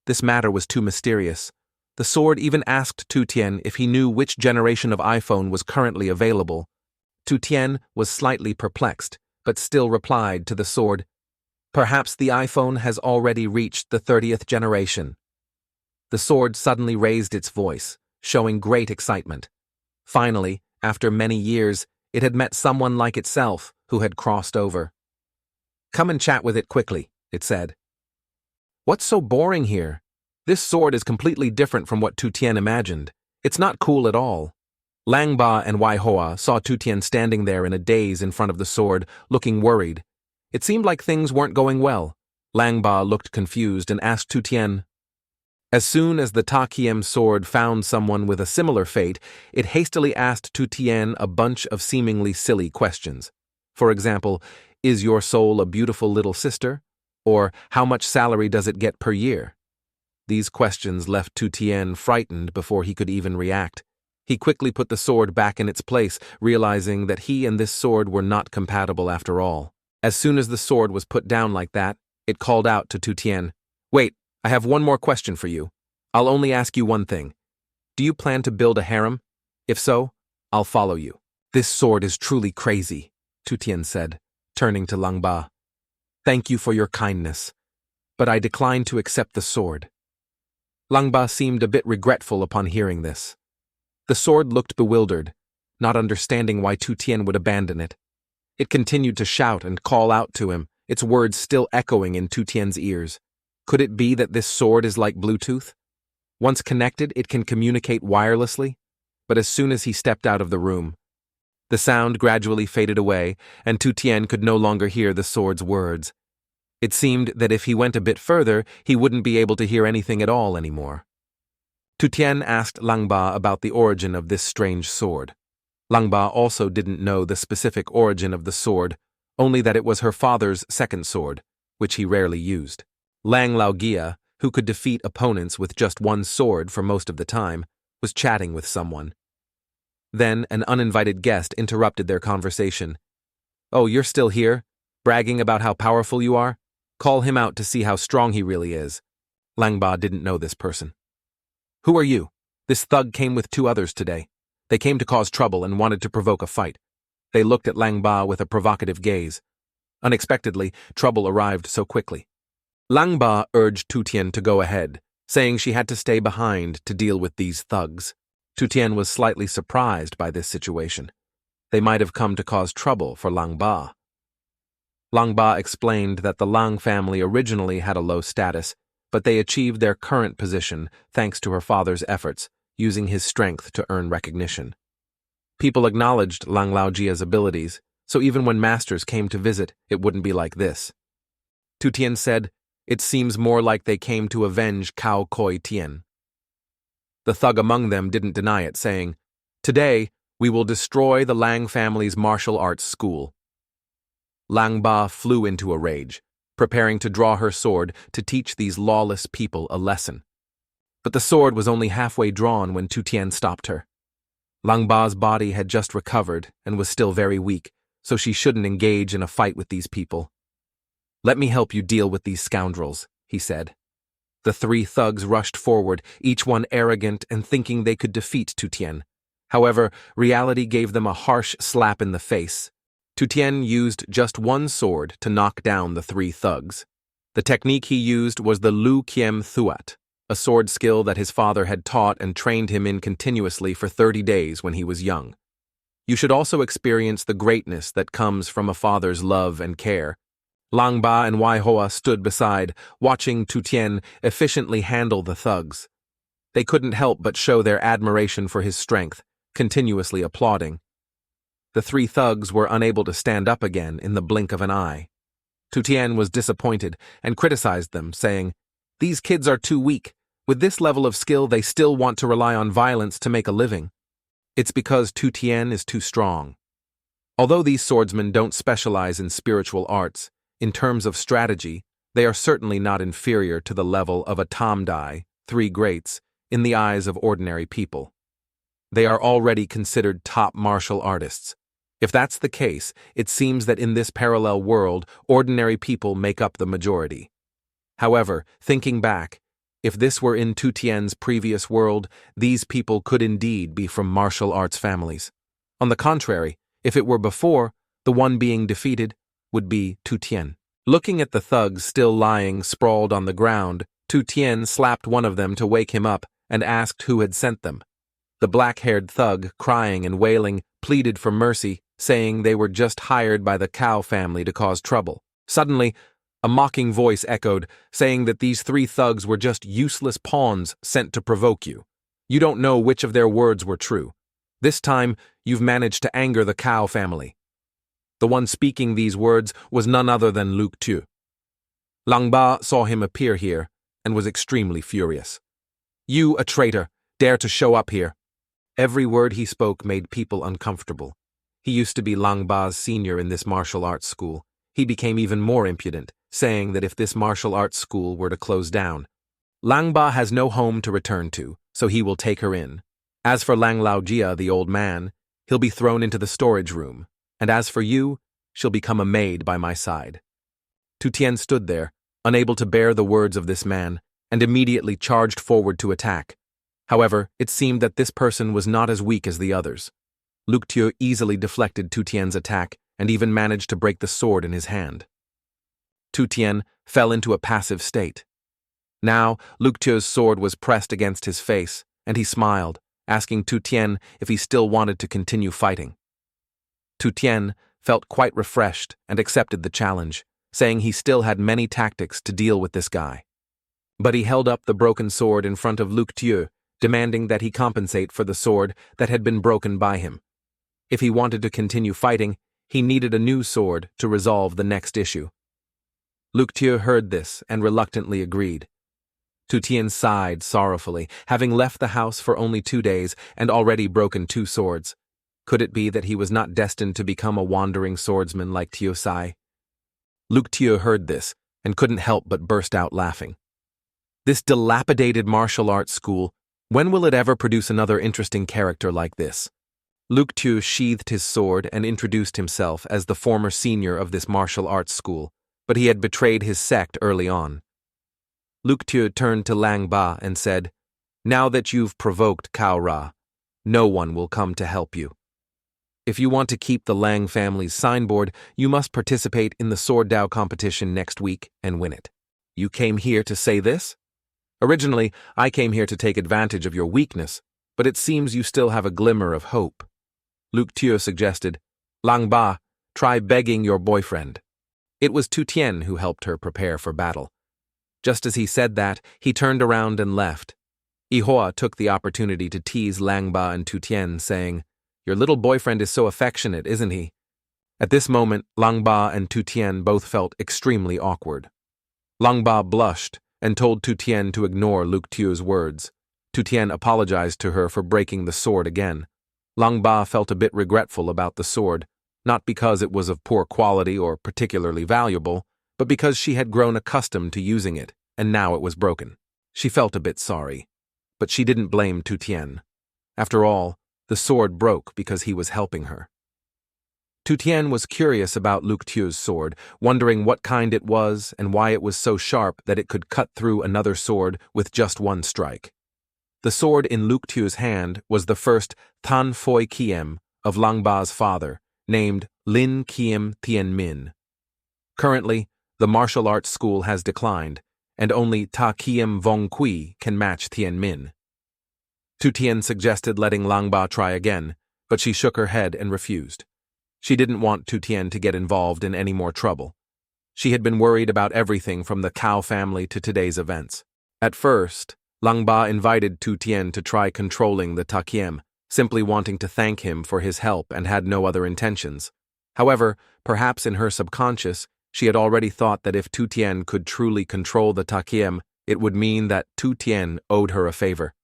This matter was too mysterious. The sword even asked Tu Tian if he knew which generation of iPhone was currently available. Tu Tian was slightly perplexed, but still replied to the sword, "Perhaps the iPhone has already reached the 30th generation." The sword suddenly raised its voice, showing great excitement. Finally, after many years, it had met someone like itself who had crossed over. "Come and chat with it quickly," it said. "What's so boring here? This sword is completely different from what Tu Tian imagined. It's not cool at all." Lang Ba and Wai Hoa saw Tu Tian standing there in a daze in front of the sword, looking worried. It seemed like things weren't going well. Lang Ba looked confused and asked Tu Tian. As soon as the Ta Kiem sword found someone with a similar fate, it hastily asked Tu Tian a bunch of seemingly silly questions. For example, "Is your soul a beautiful little sister?" Or, "How much salary does it get per year?" These questions left Tu Tian frightened before he could even react. He quickly put the sword back in its place, realizing that he and this sword were not compatible after all. As soon as the sword was put down like that, it called out to Tu Tian, "Wait, I have one more question for you. I'll only ask you one thing. Do you plan to build a harem? If so, I'll follow you." "This sword is truly crazy," Tu Tian said, turning to Lang Ba. "Thank you for your kindness, but I decline to accept the sword." Lang Ba seemed a bit regretful upon hearing this. The sword looked bewildered, not understanding why Tu Tian would abandon it. It continued to shout and call out to him, its words still echoing in Tu Tian's ears. Could it be that this sword is like Bluetooth? Once connected, it can communicate wirelessly? But as soon as he stepped out of the room, the sound gradually faded away, and Tu Tian could no longer hear the sword's words. It seemed that if he went a bit further, he wouldn't be able to hear anything at all anymore. Tu Tian asked Lang Ba about the origin of this strange sword. Lang Ba also didn't know the specific origin of the sword, only that it was her father's second sword, which he rarely used. Lang Laogia, who could defeat opponents with just one sword for most of the time, was chatting with someone. Then an uninvited guest interrupted their conversation. "Oh, you're still here? Bragging about how powerful you are? Call him out to see how strong he really is." Lang Ba didn't know this person. "Who are you? This thug came with 2 others today. They came to cause trouble and wanted to provoke a fight." They looked at Lang Ba with a provocative gaze. Unexpectedly, trouble arrived so quickly. Lang Ba urged Tu Tian to go ahead, saying she had to stay behind to deal with these thugs. Tu Tian was slightly surprised by this situation. They might have come to cause trouble for Lang Ba. Lang Ba explained that the Lang family originally had a low status, but they achieved their current position thanks to her father's efforts, using his strength to earn recognition. People acknowledged Lang Laojia's abilities, so even when masters came to visit, it wouldn't be like this. Tu Tian said, "It seems more like they came to avenge Cao Koi Tian." The thug among them didn't deny it, saying, "Today, we will destroy the Lang family's martial arts school." Lang Ba flew into a rage, preparing to draw her sword to teach these lawless people a lesson. But the sword was only halfway drawn when Tu Tian stopped her. Lang Ba's body had just recovered and was still very weak, so she shouldn't engage in a fight with these people. "Let me help you deal with these scoundrels," he said. The 3 thugs rushed forward, each one arrogant and thinking they could defeat Tu Tian. However, reality gave them a harsh slap in the face. Tu Tian used just one sword to knock down the 3 thugs. The technique he used was the Lu Kiem Thuat, a sword skill that his father had taught and trained him in continuously for 30 days when he was young. You should also experience the greatness that comes from a father's love and care. Lang Ba and Wai Hoa stood beside, watching Tu Tian efficiently handle the thugs. They couldn't help but show their admiration for his strength, continuously applauding. The 3 thugs were unable to stand up again in the blink of an eye. Tu Tian was disappointed and criticized them, saying, "These kids are too weak. With this level of skill, they still want to rely on violence to make a living." It's because Tu Tian is too strong. Although these swordsmen don't specialize in spiritual arts, in terms of strategy, they are certainly not inferior to the level of a Tam Dai, 3 greats, in the eyes of ordinary people. They are already considered top martial artists. If that's the case, it seems that in this parallel world, ordinary people make up the majority. However, thinking back, if this were in Tu Tian's previous world, these people could indeed be from martial arts families. On the contrary, if it were before, the one being defeated would be Tu Tian. Looking at the thugs still lying sprawled on the ground, Tu Tian slapped one of them to wake him up and asked who had sent them. The black-haired thug, crying and wailing, pleaded for mercy, saying they were just hired by the Cao family to cause trouble. Suddenly, a mocking voice echoed, saying that these 3 thugs were just useless pawns sent to provoke you. You don't know which of their words were true. This time, you've managed to anger the Cao family. The one speaking these words was none other than Luke Tu. Lang Ba saw him appear here and was extremely furious. "You, a traitor, dare to show up here." Every word he spoke made people uncomfortable. He used to be Lang Ba's senior in this martial arts school. He became even more impudent, saying that if this martial arts school were to close down, Lang Ba has no home to return to, so he will take her in. As for Lang Laojia, the old man, he'll be thrown into the storage room, and as for you, she'll become a maid by my side." Tu Tian stood there, unable to bear the words of this man, and immediately charged forward to attack. However, it seemed that this person was not as weak as the others. Luke Tue easily deflected Tu Tian's attack and even managed to break the sword in his hand. Tu Tian fell into a passive state. Now, Luke Tue's sword was pressed against his face, and he smiled, asking Tu Tian if he still wanted to continue fighting. Tu Tian felt quite refreshed and accepted the challenge, saying he still had many tactics to deal with this guy. But he held up the broken sword in front of Luke Tue, demanding that he compensate for the sword that had been broken by him. If he wanted to continue fighting, he needed a new sword to resolve the next issue. Luke Tue heard this and reluctantly agreed. Tu Tian sighed sorrowfully, having left the house for only 2 days and already broken 2 swords. Could it be that he was not destined to become a wandering swordsman like Tio Sai? Luke Tue heard this and couldn't help but burst out laughing. This dilapidated martial arts school, when will it ever produce another interesting character like this? Luke Tue sheathed his sword and introduced himself as the former senior of this martial arts school, but he had betrayed his sect early on. Luke Tue turned to Lang Ba and said, "Now that you've provoked Cao Ra, no one will come to help you. If you want to keep the Lang family's signboard, you must participate in the Sword Dao competition next week and win it." "You came here to say this?" "Originally, I came here to take advantage of your weakness, but it seems you still have a glimmer of hope." Luke Tue suggested, "Lang Ba, try begging your boyfriend." It was Tu Tian who helped her prepare for battle. Just as he said that, he turned around and left. Ihua took the opportunity to tease Lang Ba and Tu Tian, saying, "Your little boyfriend is so affectionate, isn't he?" At this moment, Lang Ba and Tu Tian both felt extremely awkward. Lang Ba blushed and told Tu Tian to ignore Luke Tue's words. Tu Tian apologized to her for breaking the sword again. Lang Ba felt a bit regretful about the sword, not because it was of poor quality or particularly valuable, but because she had grown accustomed to using it, and now it was broken. She felt a bit sorry, but she didn't blame Tu Tian. After all, the sword broke because he was helping her. Tu Tian was curious about Luke Tue's sword, wondering what kind it was and why it was so sharp that it could cut through another sword with just one strike. The sword in Luke Tue's hand was the first Tan Foi Kiem of Lang Ba's father, named Lin Kiem Tien Min. Currently, the martial arts school has declined, and only Ta Kiem Vong Kui can match Tien Min. Tu Tian suggested letting Lang Ba try again, but she shook her head and refused. She didn't want Tu Tian to get involved in any more trouble. She had been worried about everything from the Cao family to today's events. At first, Lang Ba invited Tu Tian to try controlling the Ta Kiem, simply wanting to thank him for his help and had no other intentions. However, perhaps in her subconscious, she had already thought that if Tu Tian could truly control the Ta Kiem, it would mean that Tu Tian owed her a favor.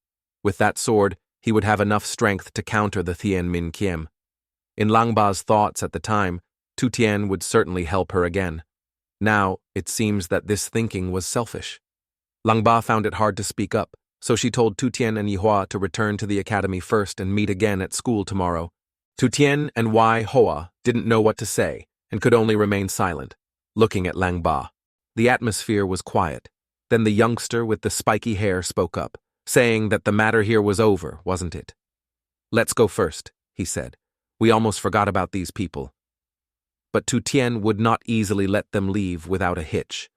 With that sword, he would have enough strength to counter the Tien Min Kiem. In Lang Ba's thoughts at the time, Tu Tian would certainly help her again. Now, it seems that this thinking was selfish. Lang Ba found it hard to speak up, so she told Tu Tian and Yihua to return to the academy first and meet again at school tomorrow. Tu Tian and Wai Hoa didn't know what to say and could only remain silent, looking at Lang Ba. The atmosphere was quiet. Then the youngster with the spiky hair spoke up, saying that the matter here was over, wasn't it? "Let's go first," he said. "We almost forgot about these people." But Tu Tian would not easily let them leave without a hitch.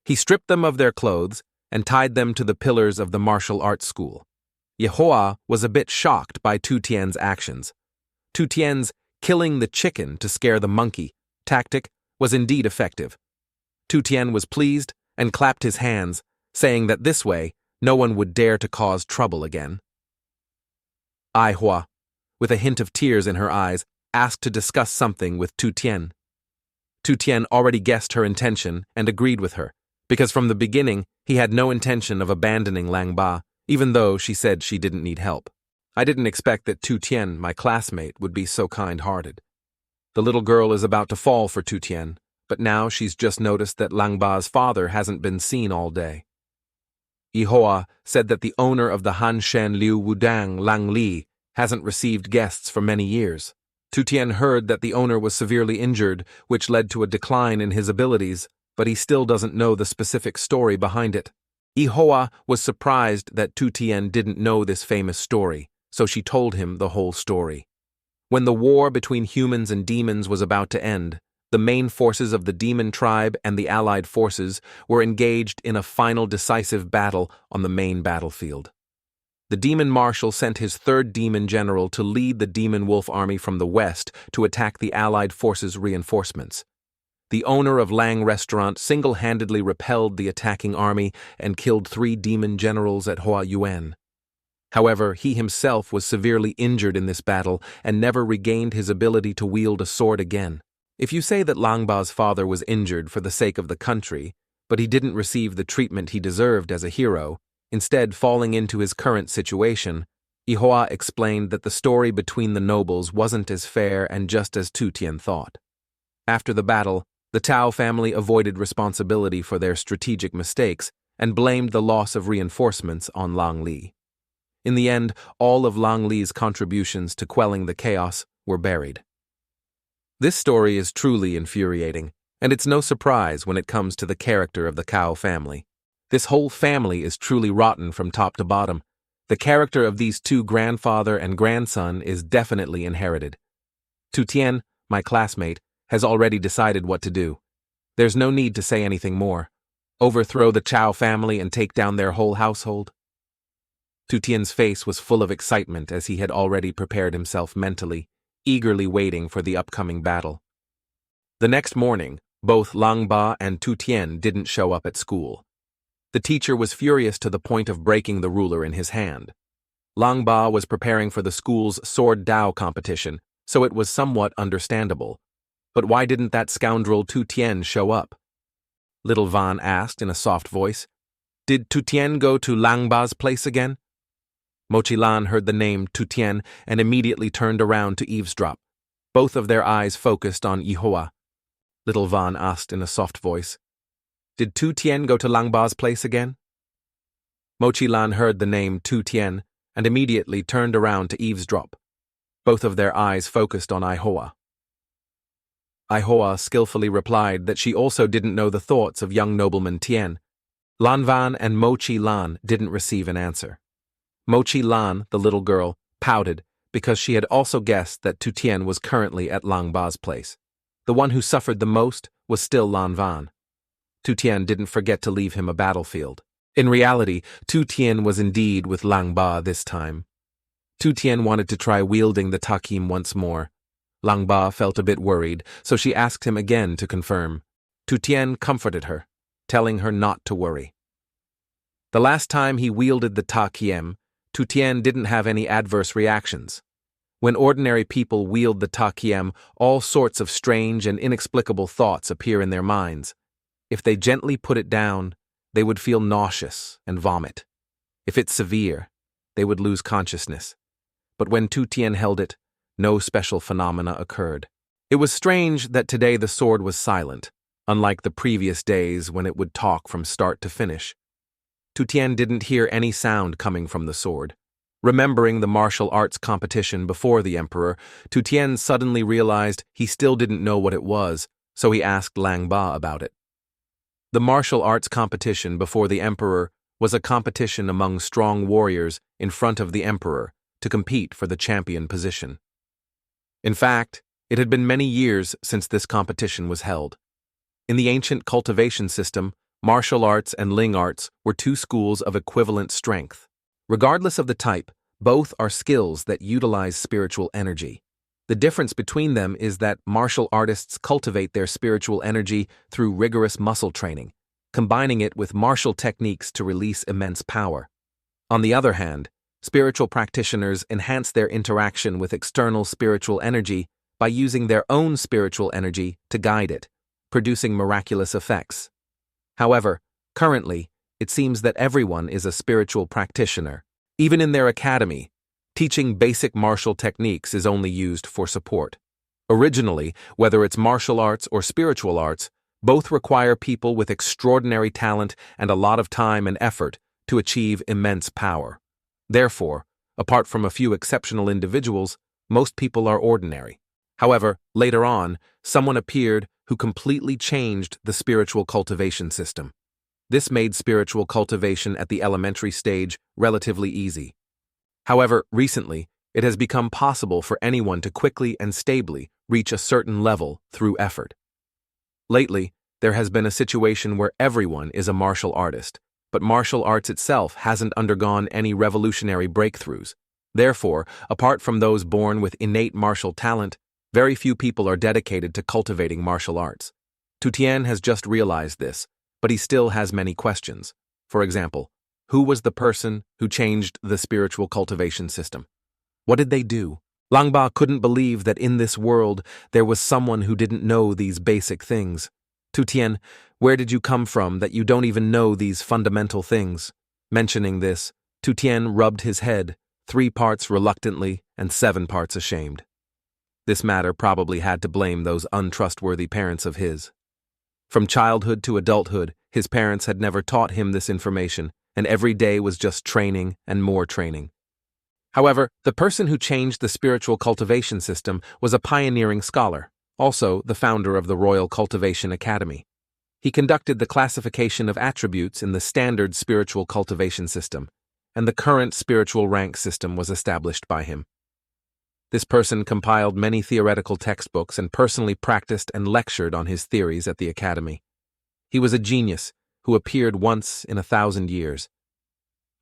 He stripped them of their clothes and tied them to the pillars of the martial arts school. Yehua was a bit shocked by Tu Tian's actions. Tu Tian's killing the chicken to scare the monkey tactic was indeed effective. Tu Tian was pleased and clapped his hands, saying that this way no one would dare to cause trouble again. Ihua, with a hint of tears in her eyes, asked to discuss something with Tu Tian. Tu Tian already guessed her intention and agreed with her, because from the beginning he had no intention of abandoning Lang Ba, even though she said she didn't need help. "I didn't expect that Tu Tian, my classmate, would be so kind-hearted. The little girl is about to fall for Tu Tian, but now she's just noticed that Lang Ba's father hasn't been seen all day." Ihua said that the owner of the Han Shen Liu Wudang, Lang Li, hasn't received guests for many years. Tu Tian heard that the owner was severely injured, which led to a decline in his abilities, but he still doesn't know the specific story behind it. Ihua was surprised that Tu Tian didn't know this famous story, so she told him the whole story. When the war between humans and demons was about to end, the main forces of the demon tribe and the allied forces were engaged in a final decisive battle on the main battlefield. The demon marshal sent his third demon general to lead the demon wolf army from the west to attack the allied forces' reinforcements. The owner of Lang Restaurant single-handedly repelled the attacking army and killed 3 demon generals at Hua Yuan. However, he himself was severely injured in this battle and never regained his ability to wield a sword again. If you say that Lang Ba's father was injured for the sake of the country, but he didn't receive the treatment he deserved as a hero, instead falling into his current situation, Ihua explained that the story between the nobles wasn't as fair and just as Tu Tian thought. After the battle, the Tao family avoided responsibility for their strategic mistakes and blamed the loss of reinforcements on Lang Li. In the end, all of Lang Li's contributions to quelling the chaos were buried. This story is truly infuriating, and it's no surprise when it comes to the character of the Cao family. This whole family is truly rotten from top to bottom. The character of these 2 grandfather and grandson is definitely inherited. Tu Tian, my classmate, has already decided what to do. There's no need to say anything more. Overthrow the Chao family and take down their whole household. Tu Tian's face was full of excitement as he had already prepared himself mentally, eagerly waiting for the upcoming battle. The next morning, both Lang Ba and Tu Tian didn't show up at school. The teacher was furious to the point of breaking the ruler in his hand. Lang Ba was preparing for the school's sword Dao competition, so it was somewhat understandable. But why didn't that scoundrel Tu Tian show up? Little Van asked in a soft voice. Did Tu Tian go to Lang Ba's place again? Mochi Lan heard the name Tu Tian and immediately turned around to eavesdrop. Both of their eyes focused on Ihua. Little Van asked in a soft voice. Did Tu Tian go to Lang Ba's place again? Mochi Lan heard the name Tu Tian and immediately turned around to eavesdrop. Both of their eyes focused on Ihua. Ihua skillfully replied that she also didn't know the thoughts of young nobleman Tian. Lan Van and Mochi Lan didn't receive an answer. Mochi Lan, the little girl, pouted because she had also guessed that Tu Tian was currently at Lang Ba's place. The one who suffered the most was still Lan Van. Tu Tian didn't forget to leave him a battlefield. In reality, Tu Tian was indeed with Lang Ba this time. Tu Tian wanted to try wielding the takim once more. Lang Ba felt a bit worried, so she asked him again to confirm. Tu Tian comforted her, telling her not to worry. The last time he wielded the takiem, Tu Tian didn't have any adverse reactions. When ordinary people wield the takiem, all sorts of strange and inexplicable thoughts appear in their minds. If they gently put it down, they would feel nauseous and vomit. If it's severe, they would lose consciousness. But when Tu Tian held it, no special phenomena occurred. It was strange that today the sword was silent, unlike the previous days when it would talk from start to finish. Tu Tian didn't hear any sound coming from the sword. Remembering the martial arts competition before the emperor, Tu Tian suddenly realized he still didn't know what it was, so he asked Lang Ba about it. The martial arts competition before the emperor was a competition among strong warriors in front of the emperor to compete for the champion position. In fact, it had been many years since this competition was held. In the ancient cultivation system, martial arts and Ling arts were 2 schools of equivalent strength. Regardless of the type, both are skills that utilize spiritual energy. The difference between them is that martial artists cultivate their spiritual energy through rigorous muscle training, combining it with martial techniques to release immense power. On the other hand, spiritual practitioners enhance their interaction with external spiritual energy by using their own spiritual energy to guide it, producing miraculous effects. However, currently, it seems that everyone is a spiritual practitioner. Even in their academy, teaching basic martial techniques is only used for support. Originally, whether it's martial arts or spiritual arts, both require people with extraordinary talent and a lot of time and effort to achieve immense power. Therefore, Apart from a few exceptional individuals, most people are ordinary. However, later on, someone appeared who completely changed the spiritual cultivation system. This made spiritual cultivation at the elementary stage relatively easy. However, recently, it has become possible for anyone to quickly and stably reach a certain level through effort. Lately, there has been a situation where everyone is a martial artist, but martial arts itself hasn't undergone any revolutionary breakthroughs. Therefore, apart from those born with innate martial talent, very few people are dedicated to cultivating martial arts. Tu Tian has just realized this, but he still has many questions. For example, who was the person who changed the spiritual cultivation system? What did they do? Langba couldn't believe that in this world there was someone who didn't know these basic things. Tu Tian, where did you come from that you don't even know these fundamental things? Mentioning this, Tu Tian rubbed his head, 3 parts reluctantly and 7 parts ashamed. This matter probably had to blame those untrustworthy parents of his. From childhood to adulthood, his parents had never taught him this information, and every day was just training and more training. However, the person who changed the spiritual cultivation system was a pioneering scholar, also the founder of the Royal Cultivation Academy. He conducted the classification of attributes in the standard spiritual cultivation system, and the current spiritual rank system was established by him. This person compiled many theoretical textbooks and personally practiced and lectured on his theories at the academy. He was a genius who appeared once in 1,000 years.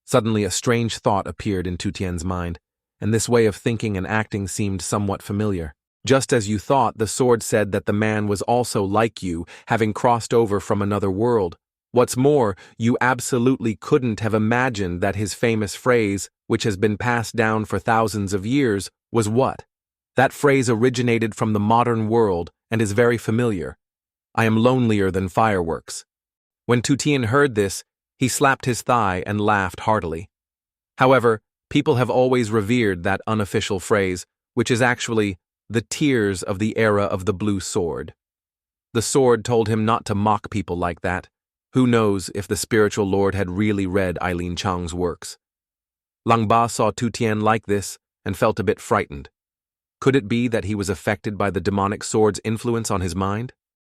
Suddenly a strange thought appeared in Tu Tian's mind, and this way of thinking and acting seemed somewhat familiar. Just as you thought, the sword said that the man was also like you, having crossed over from another world. What's more, you absolutely couldn't have imagined that his famous phrase, which has been passed down for thousands of years, was what? That phrase originated from the modern world and is very familiar. I am lonelier than fireworks. When Tu Tian heard this, he slapped his thigh and laughed heartily. However, people have always revered that unofficial phrase, which is actually the tears of the era of the blue sword. The sword told him not to mock people like that. Who knows if the spiritual lord had really read Eileen Chang's works? Langba saw Tu Tian like this and felt a bit frightened. Could it be that he was affected by the demonic sword's influence on his mind?